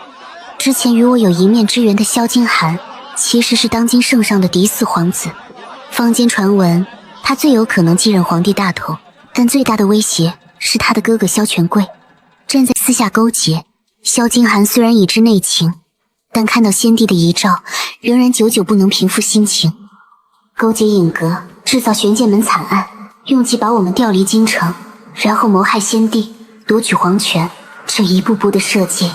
之前与我有一面之缘的萧金寒其实是当今圣上的嫡嗣皇子。坊间传闻他最有可能继任皇帝大头，但最大的威胁是他的哥哥萧权贵正在私下勾结。萧金寒虽然已知内情，但看到先帝的遗诏，仍然久久不能平复心情。勾结尹阁，制造玄剑门惨案，用计把我们调离京城，然后谋害先帝，夺取皇权。这一步步的设计，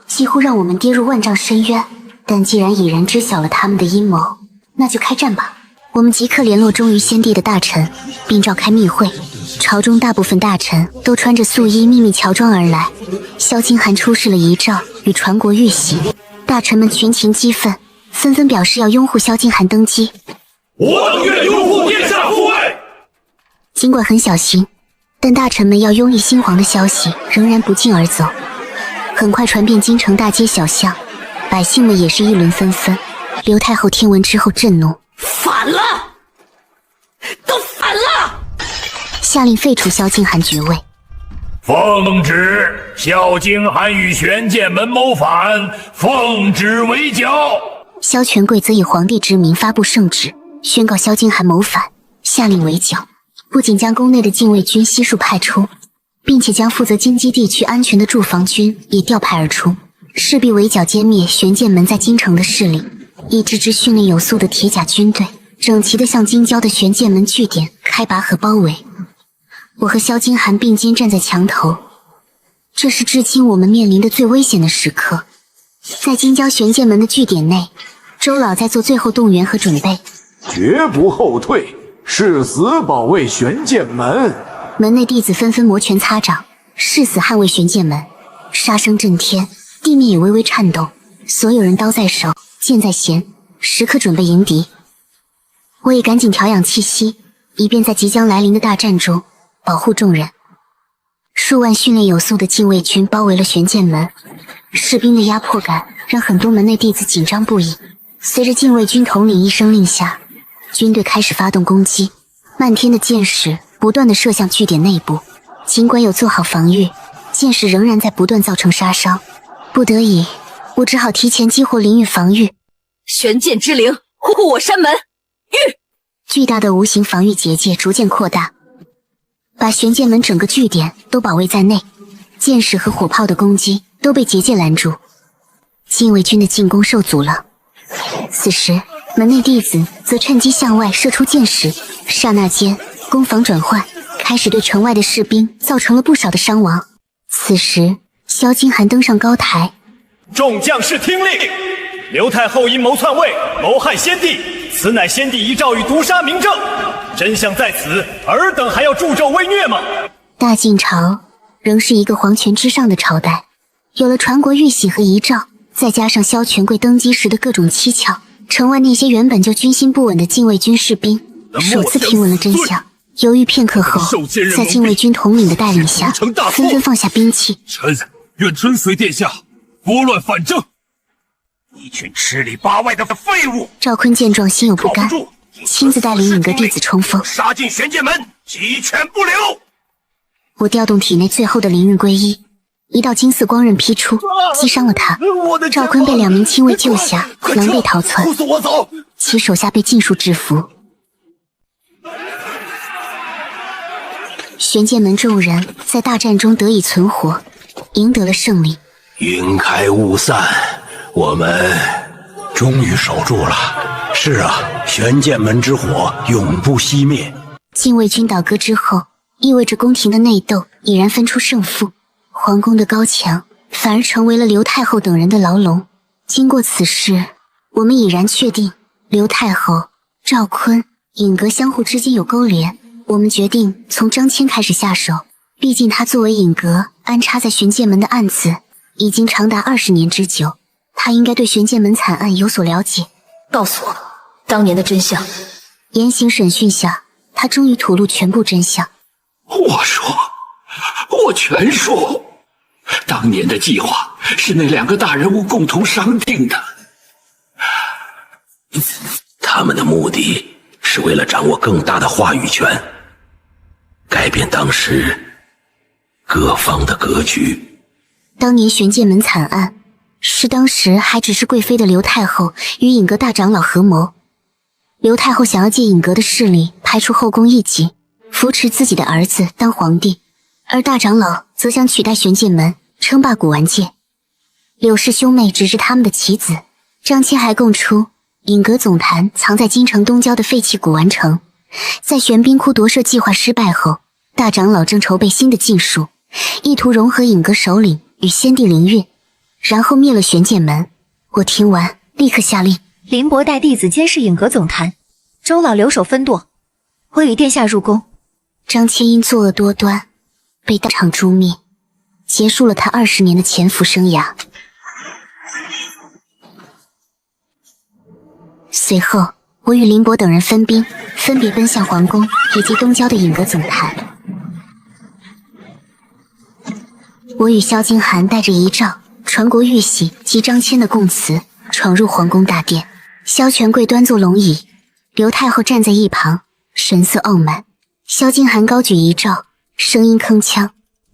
几乎让我们跌入万丈深渊。但既然已然知晓了他们的阴谋，那就开战吧。我们即刻联络忠于先帝的大臣，并召开密会。朝中大部分大臣都穿着素衣，秘密乔装而来。萧金寒出示了遗诏与传国玉玺，大臣们群情激愤，纷纷表示要拥护萧金寒登基。我等愿拥护殿下护卫。尽管很小心，但大臣们要拥立新皇的消息仍然不胫而走，很快传遍京城大街小巷，百姓们也是议论纷纷。刘太后听闻之后震怒，反了，都反了！下令废除萧金寒爵位。奉旨，萧金寒与玄剑门谋反，奉旨围剿。萧权贵则以皇帝之名发布圣旨，宣告萧金寒谋反，下令围剿。不仅将宫内的禁卫军悉数派出，并且将负责京畿地区安全的驻防军也调派而出，势必围剿歼灭玄剑门在京城的势力。一支支训练有素的铁甲军队，整齐地向京郊的玄剑门据点开拔河包围。我和萧金寒并肩站在墙头，这是至今我们面临的最危险的时刻。在京郊玄剑门的据点内，周老在做最后动员和准备，绝不后退，誓死保卫玄剑门。门内弟子纷纷摩拳擦掌，誓死捍卫玄剑门。杀声震天，地面也微微颤动，所有人刀在手，剑在弦，时刻准备迎敌。我也赶紧调养气息，以便在即将来临的大战中保护众人。数万训练有素的禁卫军包围了玄剑门，士兵的压迫感让很多门内弟子紧张不已。随着禁卫军统领一声令下，军队开始发动攻击，漫天的箭矢不断地射向据点内部。尽管有做好防御，箭矢仍然在不断造成杀伤。不得已，我只好提前激活灵域防御。玄剑之灵，护我山门！巨大的无形防御结界逐渐扩大，把玄剑门整个据点都保卫在内。箭矢和火炮的攻击都被结界拦住，禁卫军的进攻受阻了。此时，门内弟子则趁机向外射出箭矢，刹那间攻防转换，开始对城外的士兵造成了不少的伤亡。此时，萧金寒登上高台，众将士听令！刘太后因谋篡位，谋害先帝，此乃先帝遗诏与毒杀明证，真相在此，尔等还要助纣为虐吗？大晋朝仍是一个皇权之上的朝代，有了传国玉玺和遗诏，再加上萧权贵登基时的各种蹊跷，城外那些原本就军心不稳的禁卫军士兵首次听闻了真相。犹豫片刻后，在禁卫军统领的带领下，纷纷放下兵器。臣愿遵随殿下，拨乱反正。一群吃里扒外的废物！赵坤见状心有不甘，亲自带领尹阁弟子冲锋，杀进玄剑门，鸡犬不留。我调动体内最后的灵域归一，一道金色光刃劈出，击伤了他。赵坤被2名亲卫救下，狼狈逃窜，其手下被尽数制服。玄剑门众人在大战中得以存活，赢得了胜利。云开雾散，我们终于守住了。是啊，玄剑门之火永不熄灭。禁卫军倒戈之后，意味着宫廷的内斗已然分出胜负，皇宫的高墙反而成为了刘太后等人的牢笼。经过此事，我们已然确定刘太后、赵坤、尹阁相互之间有勾连。我们决定从张骞开始下手，毕竟他作为尹阁安插在玄剑门的案子已经长达20年之久，他应该对玄剑门惨案有所了解。告诉我当年的真相。严刑审讯下，他终于吐露全部真相。我全说，当年的计划是那2个大人物共同商定的，他们的目的是为了掌握更大的话语权，改变当时各方的格局。当年玄剑门惨案是当时还只是贵妃的刘太后与尹阁大长老合谋。刘太后想要借尹阁的势力排除后宫异己，扶持自己的儿子当皇帝，而大长老则想取代玄剑门，称霸古玩界。柳氏兄妹只是他们的棋子。张骞还供出尹阁总坛藏在京城东郊的废弃古玩城。在玄冰窟夺舍计划失败后，大长老正筹备新的禁术，意图融合尹阁首领与先帝灵韵，然后灭了玄剑门。我听完立刻下令，林伯带弟子监视尹阁总坛，周老留守分舵，我与殿下入宫。张骞因作恶多端被当场诛灭，结束了他20年的潜伏生涯。随后我与林伯等人分兵，分别奔向皇宫以及东郊的尹阁总坛。我与萧金寒带着遗诏、传国玉玺及张骞的供词，闯入皇宫大殿。萧权贵端坐龙椅，刘太后站在一旁，神色傲慢。萧金寒高举遗诏，声音铿锵：“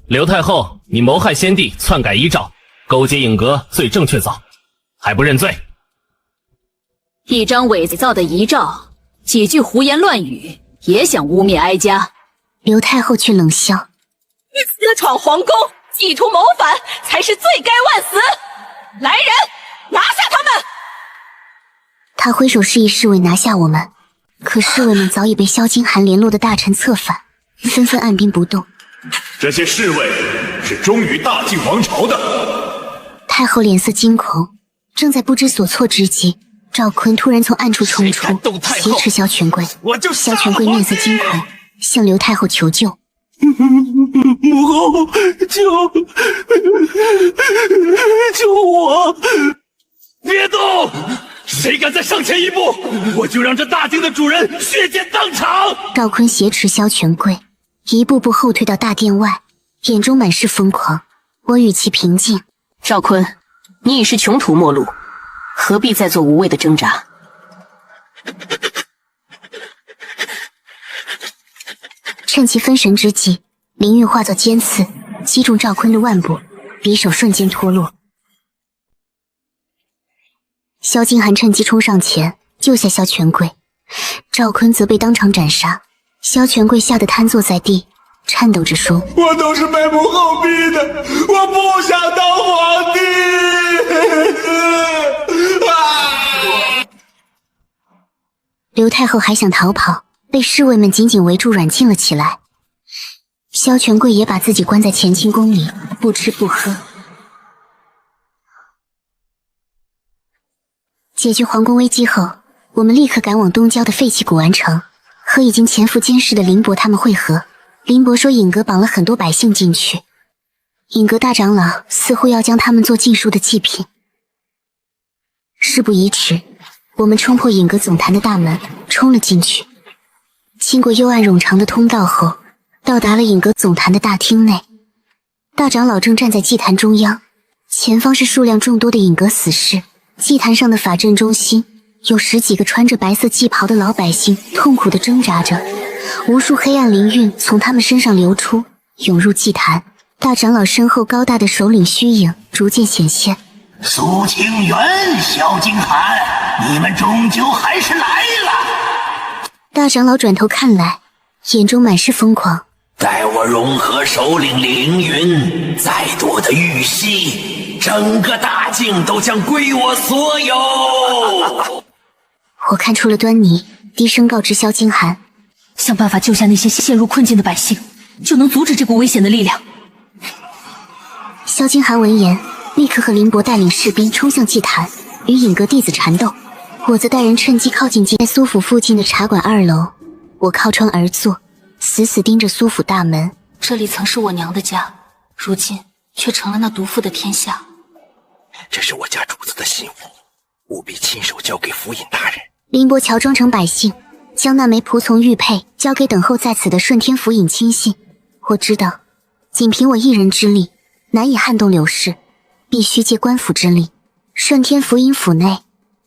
刘太后，你谋害先帝，篡改遗诏，勾结尹阁，罪证确凿，还不认罪？”一张伪造的遗诏，几句胡言乱语，也想污蔑哀家。刘太后却冷笑：“你私闯皇宫，企图谋反，才是罪该万死！来人，拿下他们！”他挥手示意侍卫拿下我们，可侍卫们早已被萧金寒联络的大臣策反，纷纷按兵不动。这些侍卫是忠于大晋王朝的。太后脸色惊恐，正在不知所措之际，赵坤突然从暗处冲出，挟持萧权贵。萧权贵面色惊恐，向刘太后求救：“母后，救我！别动！谁敢再上前一步，我就让这大京的主人血溅当场！”赵坤挟持萧权贵，一步步后退到大殿外，眼中满是疯狂。我语气平静：“赵坤，你已是穷途末路，何必再做无谓的挣扎？”趁其分神之际，灵韵化作尖刺，击中赵坤的腕部，匕首瞬间脱落。萧金寒趁机冲上前救下萧权贵，赵坤则被当场斩杀。萧权贵吓得瘫坐在地，颤抖着说：“我都是被母后逼的，我不想当皇帝。”刘太后还想逃跑，被侍卫们紧紧围住软禁了起来。萧权贵也把自己关在乾清宫里，不吃不喝。解决皇宫危机后，我们立刻赶往东郊的废弃古玩城，和已经潜伏监视的林伯他们会合。林伯说尹阁绑了很多百姓进去，尹阁大长老似乎要将他们做禁术的祭品。事不宜迟，我们冲破尹阁总坛的大门，冲了进去。经过幽暗冗长的通道后，到达了尹阁总坛的大厅内。大长老正站在祭坛中央，前方是数量众多的尹阁死士。祭坛上的法阵中心，有10几个穿着白色祭袍的老百姓痛苦地挣扎着，无数黑暗灵韵从他们身上流出，涌入祭坛。大长老身后高大的首领虚影逐渐显现。苏清源、萧金寒，你们终究还是来了。大长老转头看来，眼中满是疯狂。待我融合首领凌云，再多的玉玺，整个大境都将归我所有。我看出了端倪，低声告知萧金寒：想办法救下那些陷入困境的百姓，就能阻止这股危险的力量。萧金寒闻言，立刻和林伯带领士兵冲向祭坛，与尹阁弟子缠斗。我则带人趁机靠近在苏府附近的茶馆2楼。我靠窗而坐，死死盯着苏府大门。这里曾是我娘的家，如今却成了那毒妇的天下。这是我家主子的信物，务必亲手交给府尹大人。林伯乔装成百姓，将那枚仆从玉佩交给等候在此的顺天府尹亲信。我知道，仅凭我一人之力，难以撼动柳氏，必须借官府之力。顺天府尹府内，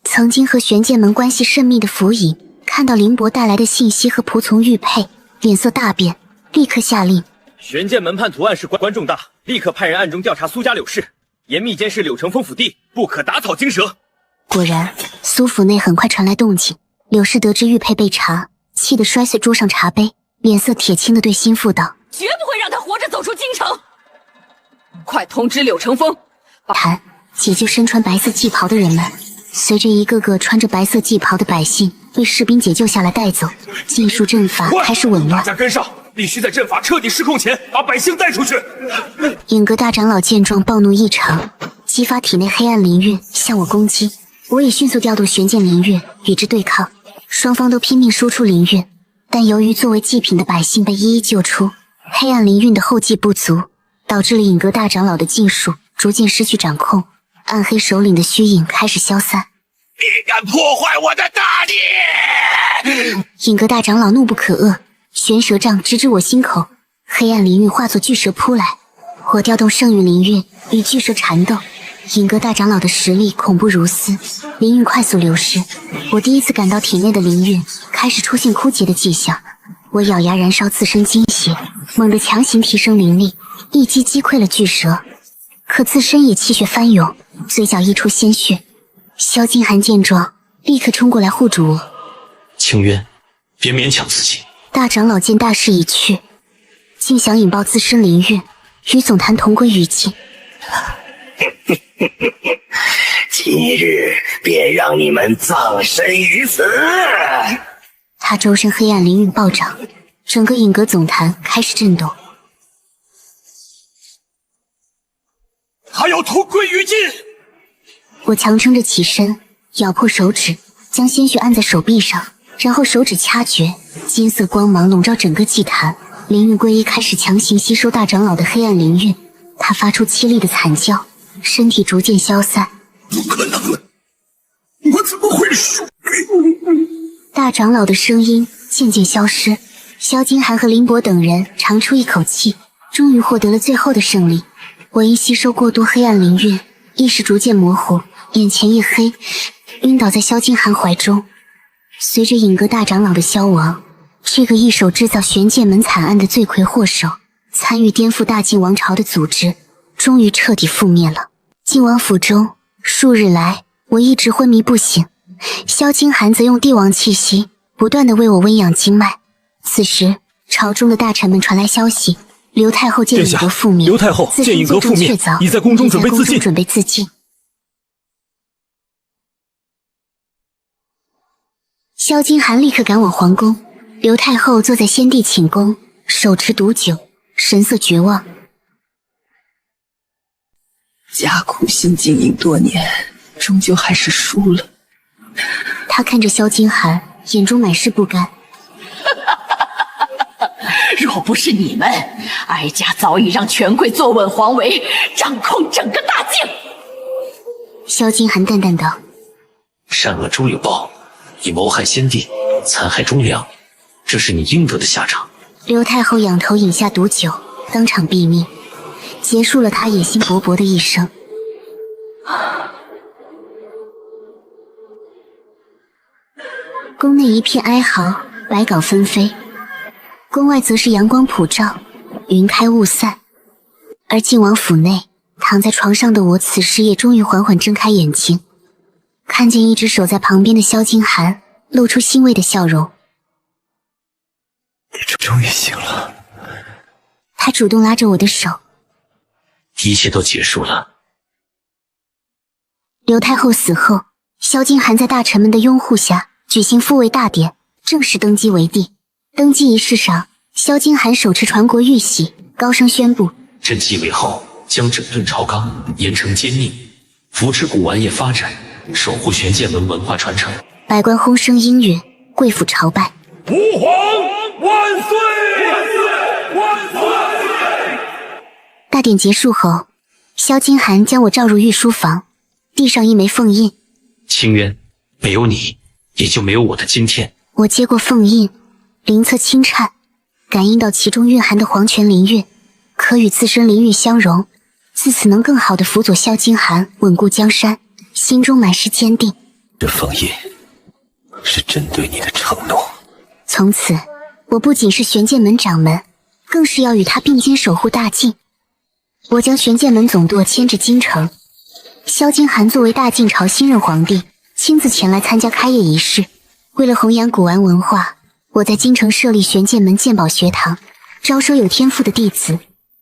曾经和玄剑门关系甚密的府尹看到林伯带来的信息和仆从玉佩，脸色大变，立刻下令：玄剑门判图案事关重大，立刻派人暗中调查苏家柳氏，严密监视柳成风府邸，不可打草惊蛇。果然，苏府内很快传来动静。柳氏得知玉佩被查，气得摔碎桌上茶杯，脸色铁青地对心腹道：“绝不会让他活着走出京城！快通知柳成风，谈解救身穿白色祭袍的人们。”随着一个个穿着白色祭袍的百姓被士兵解救下来带走，禁术阵法开始紊乱。大家跟上，必须在阵法彻底失控前把百姓带出去。影阁大长老见状暴怒异常，激发体内黑暗灵韵向我攻击，我也迅速调动玄剑灵韵与之对抗。双方都拼命输出灵韵，但由于作为祭品的百姓被一一救出，黑暗灵韵的后继不足，导致了影阁大长老的禁术逐渐失去掌控。暗黑首领的虚影开始消散。你敢破坏我的大业！影阁大长老怒不可遏，玄蛇杖直指我心口，黑暗灵韵化作巨蛇扑来。我调动圣域灵韵与巨蛇缠斗，影阁大长老的实力恐怖如斯，灵韵快速流失。我第一次感到体内的灵韵开始出现枯竭的迹象。我咬牙燃烧自身精血，猛地强行提升灵力，一击击溃了巨蛇，可自身也气血翻涌，嘴角溢出鲜血。萧金寒见状，立刻冲过来护住我。清渊，别勉强自己。大长老见大势已去，竟想引爆自身灵韵，与总坛同归于尽。今日便让你们葬身于此！他周身黑暗灵韵暴涨，整个影阁总坛开始震动。还要同归于尽！我强撑着起身，咬破手指，将鲜血按在手臂上，然后手指掐诀，金色光芒笼罩整个祭坛。灵韵归一开始强行吸收大长老的黑暗灵韵，他发出凄厉的惨叫，身体逐渐消散。不可能，我怎么会输？大长老的声音渐渐消失，萧金寒和林博等人长出一口气，终于获得了最后的胜利。我因吸收过多黑暗灵韵，意识逐渐模糊，眼前一黑，晕倒在萧金寒怀中。随着影阁大长老的消亡，这个一手制造玄剑门惨案的罪魁祸首，参与颠覆大晋王朝的组织，终于彻底覆灭了。晋王府中，数日来我一直昏迷不醒，萧金寒则用帝王气息不断地为我温养经脉。此时，朝中的大臣们传来消息，刘太后见影阁覆灭，刘太后见影阁覆灭，已在宫中准备自尽。萧金寒立刻赶往皇宫，刘太后坐在先帝寝宫，手持毒酒，神色绝望。家苦心经营多年，终究还是输了。他看着萧金寒，眼中满是不甘。若不是你们，哀家早已让权贵坐稳皇位，掌控整个大晋。萧金寒淡淡道：“善恶终有报，你谋害先帝，残害忠良，这是你应得的下场。”刘太后仰头饮下毒酒，当场毙命，结束了她野心勃勃的一生。宫内一片哀嚎，百稿纷飞。宫外则是阳光普照，云开雾散。而晋王府内，躺在床上的我，此时也终于缓缓睁开眼睛，看见一直守在旁边的萧金寒，露出欣慰的笑容。你终于醒了。他主动拉着我的手。一切都结束了。刘太后死后，萧金寒在大臣们的拥护下举行复位大典，正式登基为帝。登基仪式上，萧金寒手持传国玉玺，高声宣布：朕继位后，将整顿朝纲，严惩奸佞，扶持古玩业发展，守护玄剑门文化传承。百官轰声应允，跪伏朝拜。吾皇万岁！万岁！万岁！大典结束后，萧金寒将我召入御书房，递上一枚凤印。清渊，没有你，也就没有我的今天。我接过凤印，灵侧轻颤，感应到其中蕴含的黄泉灵韵，可与自身灵韵相融，自此能更好地辅佐萧金寒稳固江山，心中满是坚定。这封印是朕对你的承诺。从此，我不仅是玄剑门掌门，更是要与他并肩守护大晋。我将玄剑门总舵迁至京城，萧金寒作为大晋朝新任皇帝，亲自前来参加开业仪式。为了弘扬古玩文化，我在京城设立玄剑门鉴宝学堂，招收有天赋的弟子，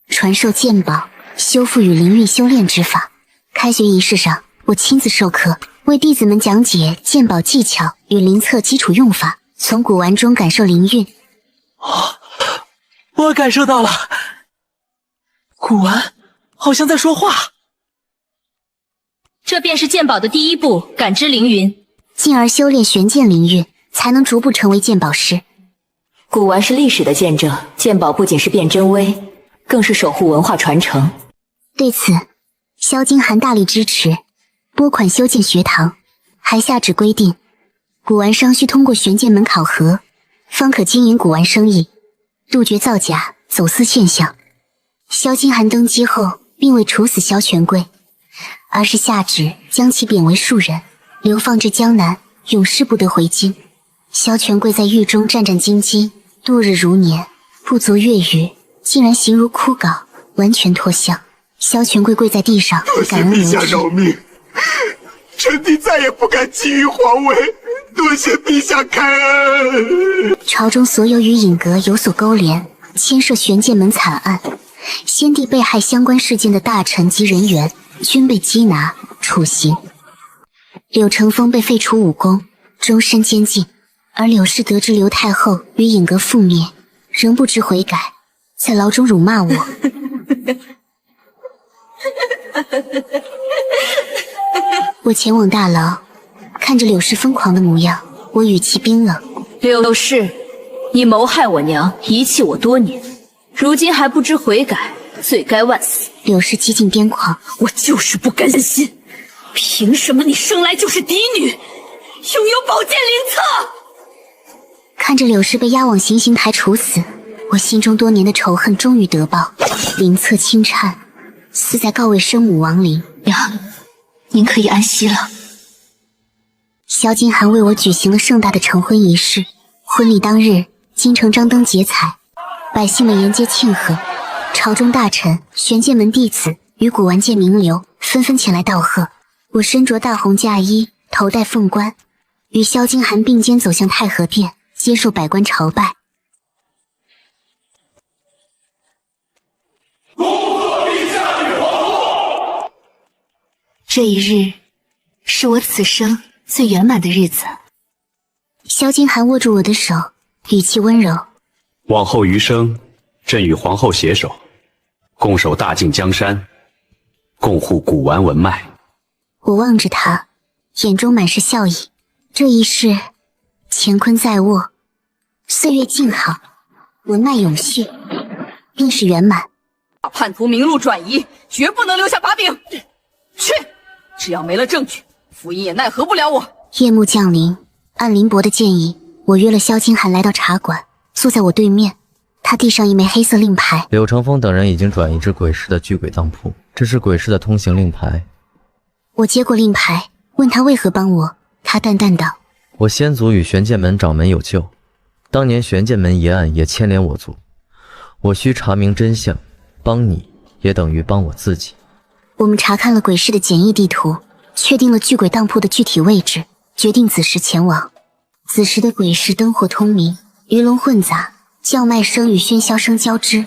传授鉴宝、修复与灵韵修炼之法。开学仪式上，我亲自授课，为弟子们讲解鉴宝技巧与灵册基础用法，从古玩中感受灵韵。我感受到了，古玩好像在说话。这便是鉴宝的第一步，感知灵云，进而修炼玄剑灵韵，才能逐步成为鉴宝师。古玩是历史的见证，鉴宝不仅是辨真伪，更是守护文化传承。对此，萧金寒大力支持，拨款修建学堂，还下旨规定，古玩商需通过玄剑门考核，方可经营古玩生意，杜绝造假、走私现象。萧金寒登基后，并未处死萧权贵，而是下旨将其贬为庶人，流放至江南，永世不得回京。萧权贵在狱中战战兢兢，度日如年，不足月余，竟然形如枯槁，完全脱相。萧权贵跪在地上，感恩陛下饶命，臣弟再也不敢觊觎皇位，多谢陛下开恩。朝中所有与尹阁有所勾连、牵涉玄剑门惨案、先帝被害相关事件的大臣及人员，均被缉拿处刑。柳承风被废除武功，终身监禁，而柳氏得知刘太后与尹阁覆灭，仍不知悔改，在牢中辱骂我。我前往大牢，看着柳氏疯狂的模样，我语气冰冷：柳氏，你谋害我娘，遗弃我多年，如今还不知悔改，罪该万死。柳氏激进癫狂，我就是不甘心，凭什么你生来就是嫡女，拥有宝剑灵册？看着柳氏被押往行刑台处死，我心中多年的仇恨终于得报。灵册轻颤，似在告慰生母亡灵。娘，您可以安息了。萧金寒为我举行了盛大的成婚仪式。婚礼当日，京城张灯结彩，百姓们沿街庆贺。朝中大臣、玄剑门弟子与古玩界名流纷纷前来道贺。我身着大红嫁衣，头戴凤冠，与萧金寒并肩走向太和殿，接受百官朝拜。这一日是我此生最圆满的日子。萧金寒握住我的手，语气温柔：往后余生，朕与皇后携手，共守大晋江山，共护古玩文脉。我望着他，眼中满是笑意。这一世，乾坤在握，岁月静好，文脉永续，便是圆满。把叛徒名录转移，绝不能留下把柄。去，只要没了证据，福音也奈何不了我。夜幕降临，按林伯的建议，我约了萧金寒来到茶馆，坐在我对面。他递上一枚黑色令牌。柳承风等人已经转移至鬼市的聚鬼当铺，这是鬼市的通行令牌。我接过令牌，问他为何帮我。他淡淡道：我先祖与玄剑门掌门有旧，当年玄剑门一案也牵连我族，我需查明真相，帮你也等于帮我自己。我们查看了鬼市的简易地图，确定了聚鬼当铺的具体位置，决定子时前往。此时的鬼市灯火通明，鱼龙混杂，叫卖声与喧嚣声交织。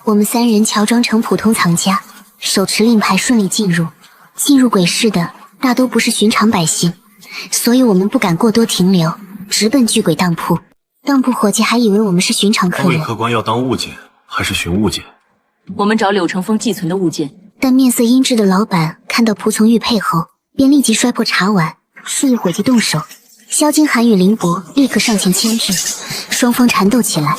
我们三人乔装成普通藏家，手持令牌顺利进入。进入鬼市的大都不是寻常百姓，所以我们不敢过多停留，直奔聚鬼当铺。当铺伙计还以为我们是寻常客人。客官要当物件还是寻物件？我们找柳承风寄存的物件。但面色阴鸷的老板看到仆从玉佩后，便立即摔破茶碗，示意伙计动手。萧金寒与林伯立刻上前牵制，双方缠斗起来。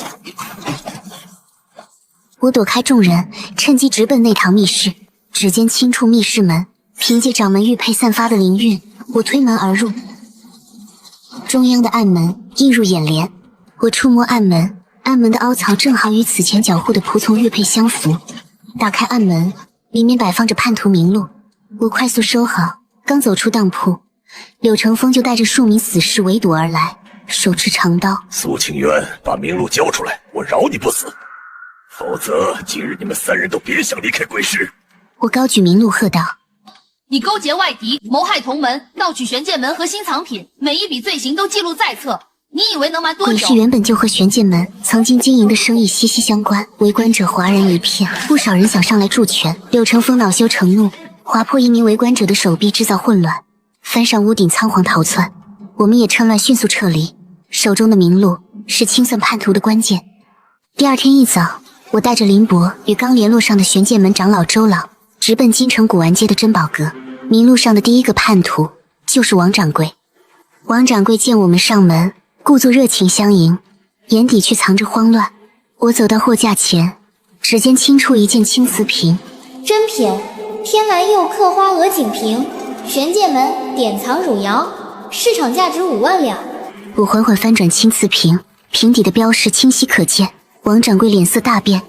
我躲开众人，趁机直奔内堂密室。指尖轻触密室门，凭借掌门玉佩散发的灵韵，我推门而入。中央的暗门映入眼帘，我触摸暗门，暗门的凹槽正好与此前缴获的仆从玉佩相符。打开暗门，里面摆放着叛徒名录，我快速收好，刚走出当铺，柳承风就带着数名死士围堵而来，手持长刀。苏清渊，把名录交出来，我饶你不死，否则今日你们三人都别想离开鬼市。我高举名录喝道：你勾结外敌，谋害同门，盗取玄剑门和新藏品，每一笔罪行都记录在册。你以为能瞒多久？鬼市原本就和玄剑门曾经经营的生意息息相关，围观者哗然一片，不少人想上来助拳。柳成风恼羞成怒，划破一名围观者的手臂，制造混乱，翻上屋顶仓皇逃窜。我们也趁乱迅速撤离，手中的名录是清算叛徒的关键。第二天一早，我带着林伯与刚联络上的玄剑门长老周老，直奔京城古玩街的珍宝阁。名录上的第一个叛徒就是王掌柜。王掌柜见我们上门，故作热情相迎，眼底却藏着慌乱。我走到货架前，指尖轻触一件青瓷瓶，珍品，天蓝釉刻花鹅锦瓶，玄剑门典藏汝窑，市场价值5万两。我缓缓翻转青瓷瓶，瓶底的标识清晰可见。王掌柜脸色大变，